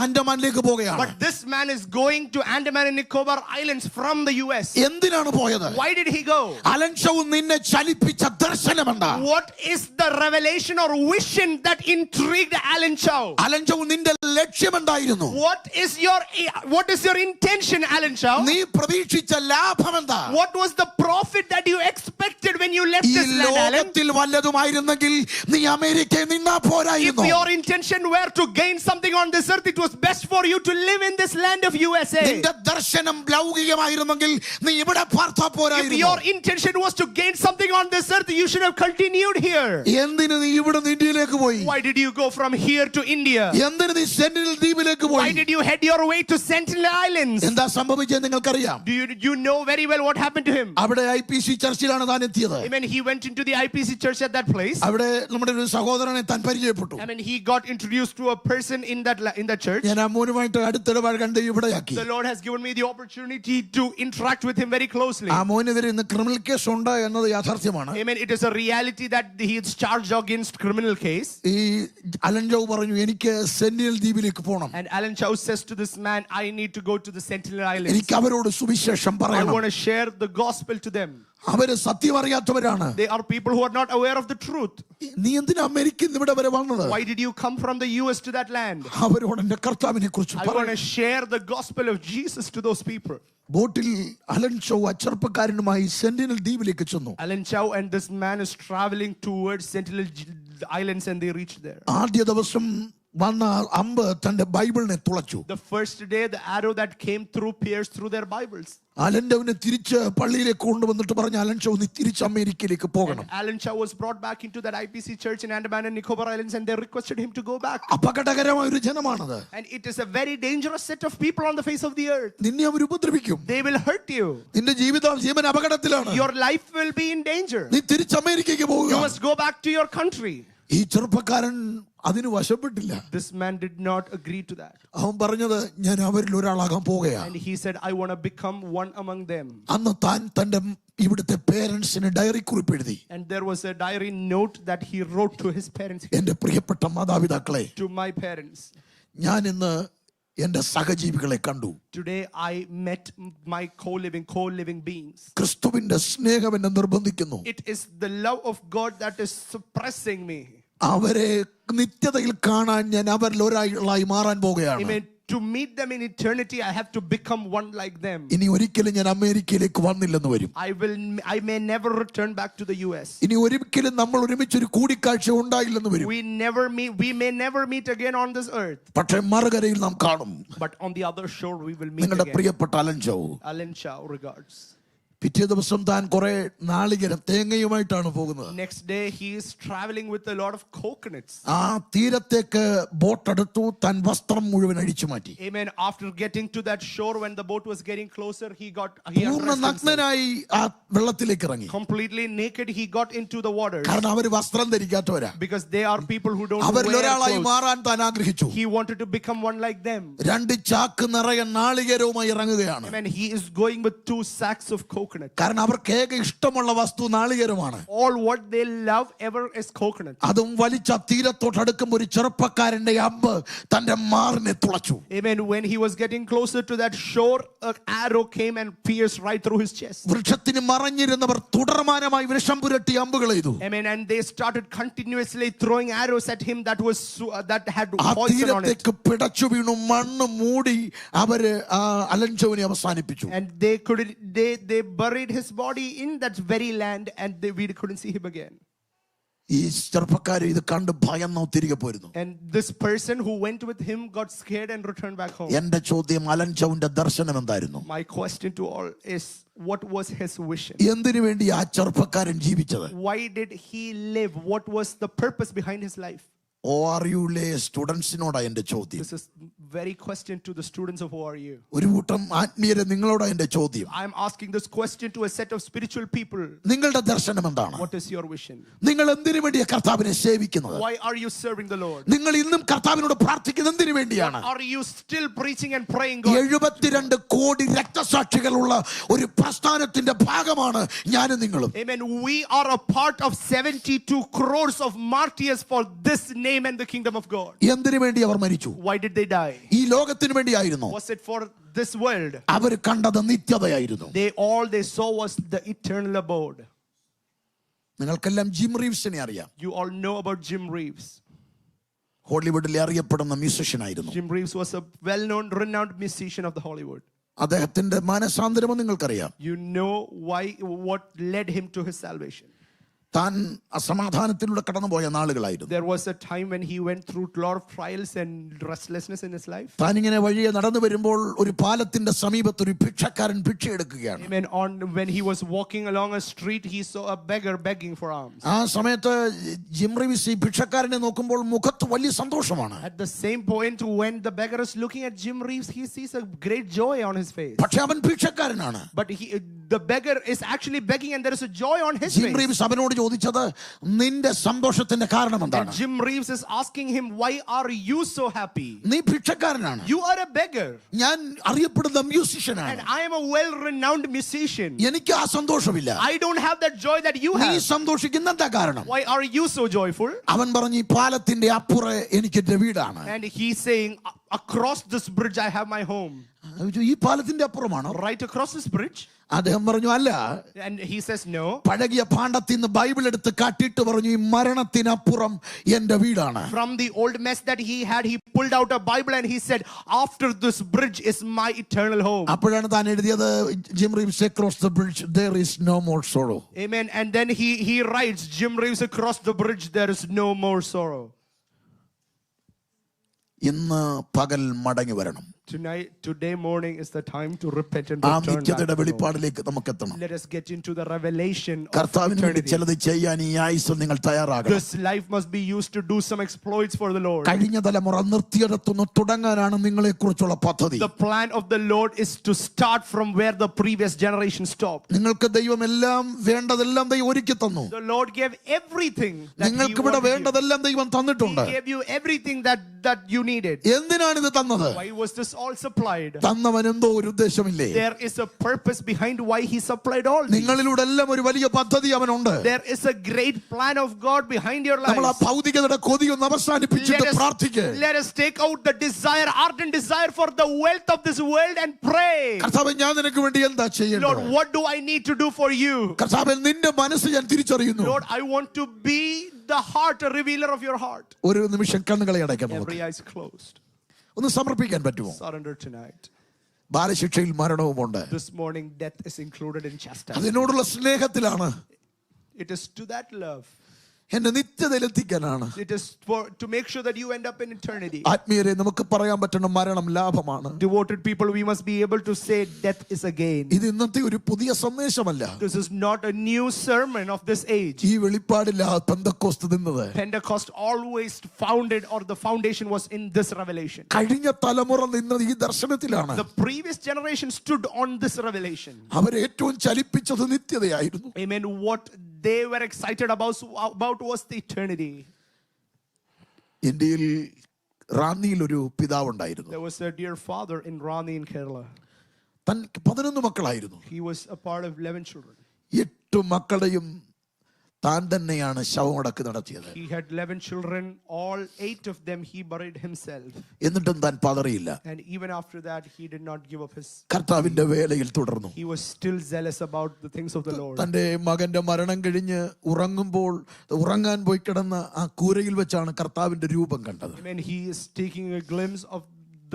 ആൻഡമാനിലേക്ക് പോവുകയാണ്. But this man is going to Andaman and Nicobar Islands from the US. എന്തിനാണ് പോയത്? Why did he go? Alan Chow നിന്നെ ചലിപ്പിച്ച ദർശനമുണ്ട്. What is the revelation or vision that intrigued Alan Chow? Alan Chow നിന്റെ ലക്ഷ്യമെന്തായിരുന്നു? What is your intention, Alan Chow? നീ പ്രതീക്ഷിച്ച ലാഭമെന്താ? What was the profit that you expected when you left this land, Alan? ലോകത്തിൽ വല്ലതുമായിരുന്നെങ്കിൽ നീ അമേരിക്കയിൽ നിന്നാ പോരായിരുന്നു. If your intention were to gain something on this earth, it was best for you to live in this land of USA. നിന്റെ ദർശനം ലൗകികമായിരുന്നെങ്കിൽ നീ ഇവിടെ പാർത്താ പോരായിരുന്നു. If your intention was to gain something on this earth, you should have continued here. എന്തിനു നീ ഇവിടെ ഇന്ത്യയിലേക്ക് പോയി? Why did you go from here to India? എന്തിനു നീ സെന്റിനൽ ദ്വീപിലേക്ക് പോയി? Why did you head your way to Sentinel Islands? എന്താ സംഭവിച്ചത് നിങ്ങൾക്കറിയാം? Do you know very well what happened to him? അവിടെ IPC ചർച്ചിലാണ് താൻ എത്തിയത്. I mean, he went into the IPC church at that place. അവിടെ നമ്മുടെ ഒരു സഹോദരനെ താൻ പരിചയപ്പെട്ടു. I mean, he got introduced to a person in that church. ഞാൻ അമ്മോനുമായിട്ട് അടുത്തിടപാട് കണ്ട് ഇവിടെയാക്കി. The Lord has given me the opportunity to interact with him very closely. ആ മോനെതിരെ ഇന്ന് ക്രിമിനൽ കേസ് ഉണ്ട് എന്നത് യാഥാർത്ഥ്യമാണ്. I mean, it is a reality that he is charged against criminal case. ഈ Allen ചൗ പറഞ്ഞു എനിക്ക് സെന്റിനൽ ദ്വീപിലേക്ക് പോകണം. And Alan Chow says to this man, I need to go to the Sentinel Islands. എനിക്ക് അവരോട് സുവിശേഷം I പറയണം. want to share the gospel to them. അവര് സത്യം അറിയാത്തവരാണ്. They are people who are not aware of the truth. നീ എന്തിനാ അമേരിക്കയിൽ നിന്ന് ഇവിടെ വരെ വന്നത്? Why did you come from the US to that land? അവരോട് എന്റെ കർത്താവിനെ കുറിച്ച് I want to share the gospel of Jesus to those people. ബോട്ടിൽ അലൻ ചൗ ചെറുപ്പക്കാരനുമായി സെന്റിനൽ ദ്വീപിലേക്ക് ചെന്നു. Alan Chow and this man is traveling towards Sentinel Islands and they reached there. ആദ്യ ദിവസം വന്ന അമ്പ് തന്റെ ബൈബിളിനെ തുളച്ചു. The first day, the arrow that came through pierced through their Bibles. Alan അവനെ തിരിച്ച് പള്ളിയിലേക്ക് കൊണ്ടുവന്നിട്ട് പറഞ്ഞു, അലൻ ചൗ നീ തിരിച്ച് അമേരിക്കയിലേക്ക് പോകണം. Alan Chow was brought back into that IPC church in Andaman and Nicobar Islands and they requested him to go back. അപകടകരമായ ഒരു ജനമാണത്. And it is a very dangerous set of people on the face of the earth. നിന്നെ അവർ ഉപദ്രവിക്കും. They will hurt you. നിന്റെ ജീവൻ അപകടത്തിലാണ്. Your life will be in danger. നീ തിരിച്ച് അമേരിക്കയ്ക്ക് പോവുക. You must go back to your country. ഈ ചെറുപ്പക്കാരൻ അതിന് വശപ്പെട്ടില്ല. This man did not agree to that. അവൻ പറഞ്ഞത് ഞാൻ അവരിൽ ഒരാളാകാൻ പോവുകയാണ്. And he said, I want to become one among them. അന്ന് താൻ തന്റെ ഇവിടുത്തെ പേരൻസിന് ഡയറി കുറിപ്പ് എഴുതി. And there was a diary note that he wrote to his parents. എന്റെ പ്രിയപ്പെട്ട മാതാപിതാക്കളെ, To my parents. ഞാൻ ഇന്ന് എന്റെ സഹജീവികളെ കണ്ടു. Today I met my co-living beings. ക്രിസ്തുവിന്റെ സ്നേഹം എന്നെ നിർബന്ധിക്കുന്നു. It is the love of God that is suppressing me. അവരെ നിത്യതയിൽ കാണാൻ ഞാൻ അവരിൽ ഒരാളായി മാറാൻ പോവുകയാണ്. Amen. To meet them in eternity, I have to become one like them. ഇനി ഒരിക്കലും ഞാൻ അമേരിക്കയിലേക്ക് വന്നില്ലെന്ന് വരും. I may never return back to the US. ഇനി ഒരിക്കലും നമ്മൾ ഒരുമിച്ച് ഒരു കൂടിക്കാഴ്ച ഉണ്ടായില്ലെന്ന് വരും. We may never meet again on this earth. പക്ഷേ മറുകരയിൽ നാം കാണും. But on the other shore we will meet നിങ്ങളുടെ again. പ്രിയപ്പെട്ട അലൻ ചൗ. Alan Chow regards. പിറ്റേ ദിവസം താൻ കുറെ നാളികേരം തേങ്ങയുമായിട്ടാണ് പോകുന്നത്. Next day he is traveling with a lot of coconuts. ആ തീരത്തേക്ക് ബോട്ട് എടുത്തു, താൻ വസ്ത്രം മുഴുവൻ അഴിച്ചു മാറ്റി. Amen. After getting to that shore, when the boat was getting closer, he പൂർണ്ണ നഗ്നനായി ആ വെള്ളത്തിലേക്ക് ഇറങ്ങി. completely naked. He got into the water. കാരണം അവർ വസ്ത്രം ധരിക്കാത്തവരാ. Because they are people who don't അവരിൽ wear ഒരാളായി clothes. മാറാൻ താൻ ആഗ്രഹിച്ചു. He wanted to become one like them. 2 ചാക്ക് നിറയെ നാളികേരവുമായി ഇറങ്ങുകയാണ്. Amen. He is going with 2 sacks of coconut. കാരണം അവർക്ക് ഏക ഇഷ്ടമുള്ള വസ്തു നാളികേരമാണ്. All what they love ever is coconut. അതും വലിച്ച തീരത്തോട്ട് അടുക്കുമ്പോൾ ഒരു ചെറുപ്പക്കാരന്റെ അമ്പ് തന്റെ മാറിനെ തുളച്ചു. Amen. When he was getting closer to that shore, an arrow came and pierced right through his chest. വൃക്ഷത്തിന് മറഞ്ഞിരുന്നവർ തുടർമാനമായി വിഷം പുരട്ടി അമ്പുകൾ ചെയ്തു. Amen. And they started continuously throwing arrows at him that had ആ poison on it. തീരത്തേക്ക് പിടച്ചു വീണു മണ്ണ് മൂടി അവര് Allen ചൗവിനെ അവസാനിപ്പിച്ചു. And they buried his body in that very land and we couldn't see him again. ഈ ചെറുപ്പക്കാർ ഇത് കണ്ട് ഭയന്നോ തിരികെ പോരുന്നു. And this person who went with him got scared and returned back home. എന്റെ ചോദ്യം, അലൻ ചൗന്റെ ദർശനം എന്തായിരുന്നു? My question to all is, what was his vision? എന്തിനു വേണ്ടി ആ ചെറുപ്പക്കാരൻ ജീവിച്ചത്? Why did he live? What was the purpose behind his life? ORU-ലെ സ്റ്റുഡൻസിനോടാ എന്റെ ചോദ്യം. This is very question to the students of ORU. ഒരു കൂട്ടം ആത്മീയരെ നിങ്ങളോടാ എന്റെ ചോദ്യം. I am asking this question to a set of spiritual people. നിങ്ങളുടെ ദർശനം എന്താണ്? What is your vision? നിങ്ങൾ എന്തിനു വേണ്ടിയാ കർത്താവിനെ സേവിക്കുന്നത്? Why are you serving the Lord? നിങ്ങൾ ഇന്നും കർത്താവിനോട് പ്രാർത്ഥിക്കുന്നത് എന്തിനു വേണ്ടിയാണ്? Are you still preaching and praying God? 72 കോടി രക്തസാക്ഷികളുള്ള ഒരു പ്രസ്ഥാനത്തിന്റെ ഭാഗമാണ് ഞാനും നിങ്ങളും. Amen. We are a part of 72 crores of martyrs for this name and the kingdom of God. എന്തിനു വേണ്ടി അവർ മരിച്ചു? Why did they die? ഈ ലോകത്തിന് വേണ്ടിയായിരുന്നു. Was it for this world? അവർ കണ്ടത് നിത്യതയായിരുന്നു. All they saw was the eternal abode. നിങ്ങൾക്കെല്ലാം gym റീവ്സിനെ അറിയാം. You all know about Jim Reeves. ഹോളിവുഡിൽ അറിയപ്പെടുന്ന മ്യൂസിഷ്യൻ ആയിരുന്നു. Jim Reeves was a well-known, renowned musician of the Hollywood. അദ്ദേഹത്തിന്റെ മാനസാന്തരം നിങ്ങൾക്കറിയാം. You know what led him to his salvation. താൻ അസമാധാനത്തിലൂടെ കടന്നുപോയ നാളുകളായിരുന്നു. There was a time when he went through a lot of trials and restlessness in his life. താൻ ഇങ്ങനെ വഴിയെ നടന്നു വരുമ്പോൾ ഒരു പാലത്തിന്റെ സമീപത്ത് ഒരു ഭിക്ഷക്കാരൻ ഭിക്ഷയെടുക്കുകയാണ്. Amen. When he was walking along a street, he saw a beggar begging for alms. ആ സമയത്ത് ജിം റീവ്സ് ഈ ഭിക്ഷക്കാരനെ നോക്കുമ്പോൾ മുഖത്ത് വലിയ സന്തോഷമാണ്. At the same point, when the beggar is looking at Jim Reeves, he sees a great joy on his face. പക്ഷെ അവൻ ഭിക്ഷക്കാരനാണ്. But the beggar is actually begging, and there is a joy on his face. Jim Reeves അവനോട് ചോദിച്ചത്, നിന്റെ സന്തോഷത്തിന്റെ കാരണം എന്താണ്? Jim Reeves is asking him, why are you so happy? നീ ഭിക്ഷക്കാരനാണ്. You are a beggar. ഞാൻ അറിയപ്പെടുന്ന മ്യൂസിഷ്യനാണ്. And I am a well-renowned musician. എനിക്ക് ആ സന്തോഷമില്ല. I don't have that joy that you നീ have. സന്തോഷിക്കുന്ന എന്താ കാരണം? Why are you so joyful? അവൻ പറഞ്ഞു, ഈ പാലത്തിന്റെ അപ്പുറം എനിക്ക് എന്റെ വീടാണ്. And he's saying, across this bridge I have my home. ഈ പാലത്തിന്റെ അപ്പുറമാണോ? Right across this bridge? അദ്ദേഹം പറഞ്ഞു, അല്ല. And he says no. പഴകിയ പാണ്ഡത്തിൽ നിന്ന് ബൈബിൾ എടുത്ത് കാട്ടിട്ട് പറഞ്ഞു, ഈ മരണത്തിനപ്പുറം എന്റെ വീടാണ്. From the old mess that he had, he pulled out a Bible and he said, after this bridge is my eternal home. അപ്പോഴാണ് താൻ എഴുതിയത്, Jim Reeves, across the bridge there is no more sorrow. Amen. And then he writes, Jim Reeves, across the bridge there is no more sorrow. ഇന്ന് പകൽ മടങ്ങി വരണം. Today morning is the time to repent and ആ return നിത്യതയുടെ back. വെളിപ്പാടിലേക്ക് നമുക്ക് എത്തണം. Let us get into the revelation of കർത്താവിന് വേണ്ടി eternity. ചിലത് ചെയ്യാൻ ഈ ആയുസ്സിൽ നിങ്ങൾ തയ്യാറാകണം. This life must be used to do some exploits for the Lord. കഴിഞ്ഞ തലമുറ നിർത്തിയിടത്തുനിന്ന് തുടങ്ങാനാണ് നിങ്ങളെ കുറിച്ചുള്ള പദ്ധതി. The plan of the Lord is to start from where the previous generation stopped. നിങ്ങൾക്ക് ദൈവം എല്ലാം വേണ്ടതെല്ലാം ദൈവം ഒരുക്കി തന്നു. The Lord gave everything that നിങ്ങൾക്ക് He ഇവിടെ wanted you. വേണ്ടതെല്ലാം ദൈവം തന്നിട്ടുണ്ട്. He gave you everything that you needed. എന്തിനാണ് ഇത് തന്നത്? Why was this all supplied? തന്നവൻ എന്തോ ഒരു ഉദ്ദേശമില്ലേ? There is a purpose behind why He supplied all these. നിങ്ങളിലൂടെ എല്ലാം ഒരു വലിയ പദ്ധതി അവനുണ്ട്. There is a great plan of God behind your life. നമ്മൾ ആ ഭൗതികതയുടെ കൊതിയൊന്ന് അവസാനിപ്പിച്ചിട്ട് പ്രാർത്ഥിക്കുക. Let us take out the desire, ardent desire for the wealth of this world and pray. കർത്താവേ, ഞാൻ നിനക്ക് വേണ്ടി എന്താ ചെയ്യേണ്ടത്? Lord, what do I need to do for you? കർത്താവേ, നിന്റെ മനസ്സ് ഞാൻ തിരിച്ചറിയുന്നു. Lord, I want to be the heart, a revealer of your heart. ഒരു നിമിഷം കണ്ണുകളെ അടയ്ക്കാം. നമുക്ക് Every eye is closed. ഒന്ന് സമർപ്പിക്കാൻ പറ്റുമോ? Surrender tonight. ബാലശിക്ഷയിൽ മരണവുമുണ്ട്. This morning, death is included in chastisement. അതിനോടുള്ള സ്നേഹത്തിലാണ്. It is to that love. എന്നെ നിത്യതയിലെത്തിക്കാനാണ്. It is to make sure that you end up in eternity. ആത്മീയരെ, നമുക്ക് പറയാൻ പറ്റുന്ന മരണം ലാഭമാണ്. Devoted people, we must be able to say death is a gain. ഇത് ഇന്നത്തെ ഒരു പുതിയ സന്ദേശമല്ല. This is not a new sermon of this age. ഈ വെളിപ്പാടില്ല പെന്തക്കോസ്ത് നിന്നത്. Pentecost always founded, or the foundation was in this revelation. കഴിഞ്ഞ തലമുറ നിന്നത് ഈ ദർശനത്തിലാണ്. The previous generation stood on this revelation. അവരെ ഏറ്റവും ചലിപ്പിച്ചത് നിത്യതയായിരുന്നു. Amen. What they were excited about was the eternity. ഇന്ത്യയിൽ റാന്നിയിൽ ഒരു പിതാവുണ്ടായിരുന്നു. There was a dear father in Rani in Kerala. തൻ 11 മക്കളായിരുന്നു. He was a part of 11 children. 8 മക്കളെയും താൻ തന്നെയാണ് ശവമടക്ക് നടത്തിയത്. He had 11 children. All 8 of them he buried himself. എന്നിട്ടും താൻ പതറിയില്ല. And even after that, he did not give up his. കർത്താവിന്റെ വേലയിൽ തുടർന്നു. He was still zealous about the things of the Lord. തന്റെ മകന്റെ മരണം കഴിഞ്ഞ് ഉറങ്ങാൻ പോയി കിടന്ന ആ കൂരയിൽ വെച്ചാണ് കർത്താവിന്റെ രൂപം കണ്ടത്. When he is taking a glimpse of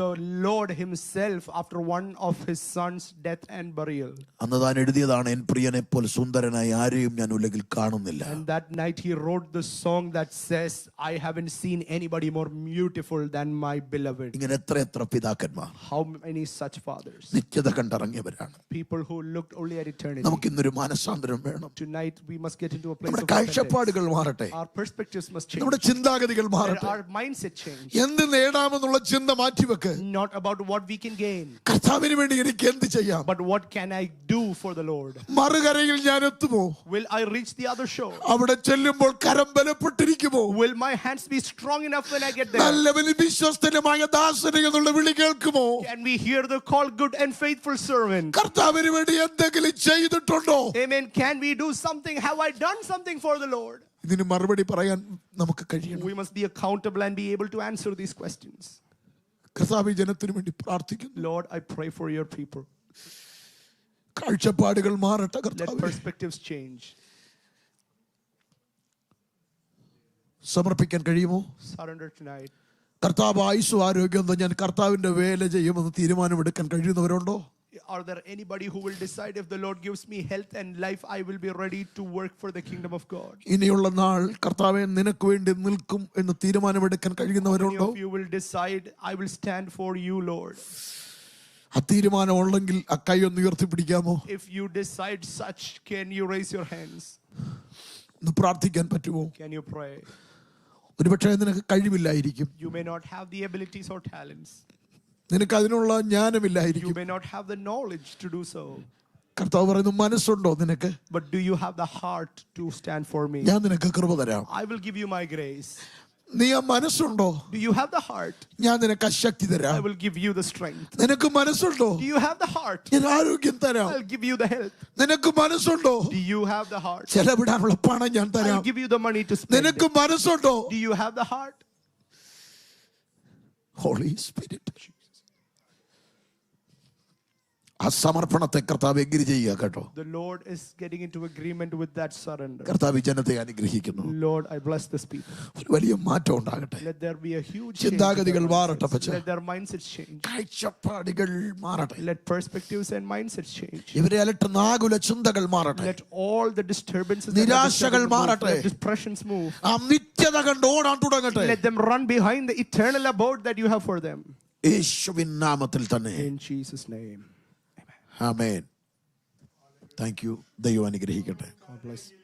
the Lord himself after one of his son's death and burial. അന്ന് താൻ എഴുതിയതാണ്, എൻ പ്രിയനെ പോലെ സുന്ദരനായി ആരെയും ഞാൻ ഉലകിൽ കാണുന്നില്ല. And that night he wrote the song that says, I haven't seen anybody more beautiful than my beloved. ഇങ്ങനെ എത്ര പിതാക്കന്മാർ, How many such fathers? നിത്യത കണ്ടിറങ്ങിയവരാണ്. People who looked only at eternity. നമുക്ക് ഇന്നൊരു മാനസാന്തരം വേണം. Tonight we must get into a place നമ്മുടെ of repentance. കാഴ്ചപ്പാടുകൾ മാറട്ടെ. Our perspectives must change. നമ്മുടെ ചിന്താഗതികൾ മാറട്ടെ. Our mindset change. എന്ത് നേടാമെന്നുള്ള ചിന്ത മാറ്റിവെക്ക്. Not about what we can gain, കർത്താവിന് വേണ്ടി എനിക്ക് എന്ത് ചെയ്യാം? but what can I do for the Lord? മറുകരയിൽ ഞാൻ എത്തുമോ? Will I reach the other shore? അവിടെ ചെല്ലുമ്പോൾ കരം ബലപ്പെട്ടിരിക്കുമോ? Will my hands be strong enough when I get there? നല്ലവനും വിശ്വസ്തനുമായ ദാസനെ എന്നുള്ള വിളി കേൾക്കുമോ? Can we hear the call, good and faithful servant? കർത്താവിന് വേണ്ടി എന്തെങ്കിലും ചെയ്തിട്ടുണ്ടോ? Amen. Can we do something? Have I done something for the Lord? ഇതിന് മറുപടി പറയാൻ നമുക്ക് കഴിയണം. We must be accountable and be able to answer these questions. കർത്താവ് ജനത്തിനു വേണ്ടി പ്രാർത്ഥിക്കുന്നു. Lord, I pray for your people. കാഴ്ചപ്പാടുകൾ മാറട്ടെ Let കർത്താവേ. perspectives change. സമർപ്പിക്കാൻ കഴിയുമോ? Surrender tonight. കർത്താവ് ആയുസ്സും ആരോഗ്യം തന്ന് ഞാൻ കർത്താവിന്റെ വേല ചെയ്യുമെന്ന് തീരുമാനമെടുക്കാൻ കഴിയുന്നവരുണ്ടോ? Are there anybody who will decide, if the Lord gives me health and life, I will be ready to work for the kingdom of God? ഇനിയുള്ള നാൾ കർത്താവേ നിനക്ക് വേണ്ടി നിൽക്കും എന്ന് തീരുമാനമെടുക്കാൻ Many കഴിയുന്നവരുണ്ടോ? of you will decide, I will stand for you, Lord. ആ തീരുമാനം ഉണ്ടെങ്കിൽ ആ കൈ ഒന്ന് ഉയർത്തിപ്പിടിക്കാമോ? If you decide such, can you raise your hands? ഒന്ന് പ്രാർത്ഥിക്കാൻ പറ്റുമോ? Can you pray? ഒരുപക്ഷെ നിനക്ക് കഴിവില്ലായിരിക്കും, You may not have the abilities or talents. നിനക്ക് അതിനുള്ള You ജ്ഞാനമില്ലായിരിക്കും. may not have the knowledge to do so. കർത്താവ് പറയുന്നു, മനസ്സുണ്ടോ നിനക്ക്? But do you have the heart to stand for me? ഞാൻ നിനക്ക് കൃപ തരാം. I will give you my grace. നീ ആ മനസ്സുണ്ടോ? Do you have the heart? ഞാൻ നിനക്ക് ആ ശക്തി I തരാം. will give you the strength. നിനക്ക് മനസ്സുണ്ടോ? Do you have the heart? ഞാൻ ആരോഗ്യം തരാം. I'll give you the health. നിനക്ക് മനസ്സുണ്ടോ? Do you have the heart? ചെലവിടാനുള്ള പണം ഞാൻ I'll തരാം. give you the money to spend. നിനക്ക് മനസ്സുണ്ടോ? Do you have the heart? Holy Spirit, ആ സമർപ്പണത്തെ കർത്താവ് എഗ്രി ചെയ്യുക കേട്ടോ. The Lord is getting into agreement with that surrender. കർത്താവ് ഈ ജനത്തെ അനുഗ്രഹിക്കുന്നു. Lord, I bless this people. ഒരു വലിയ മാറ്റം ഉണ്ടാകട്ടെ. Let there be a huge change. ചിന്താഗതികൾ മാറട്ടെ പച്ച. Let their mindsets change. കാഴ്ചപ്പാടുകൾ മാറട്ടെ. Let perspectives and mindsets change. ഇവരെ അലട്ടുന്ന ആകുല ചിന്തകൾ മാറട്ടെ. Let all the disturbances നിരാശകൾ മാറട്ടെ. let depressions move. ആ നിത്യത കണ്ട് ഓടാൻ തുടങ്ങട്ടെ. Let them run behind the eternal abode that you have for them. യേശുവിൻ നാമത്തിൽ തന്നെ. In Jesus' name. Amen. Thank you. ദൈവം അനുഗ്രഹിക്കട്ടെ. God bless you.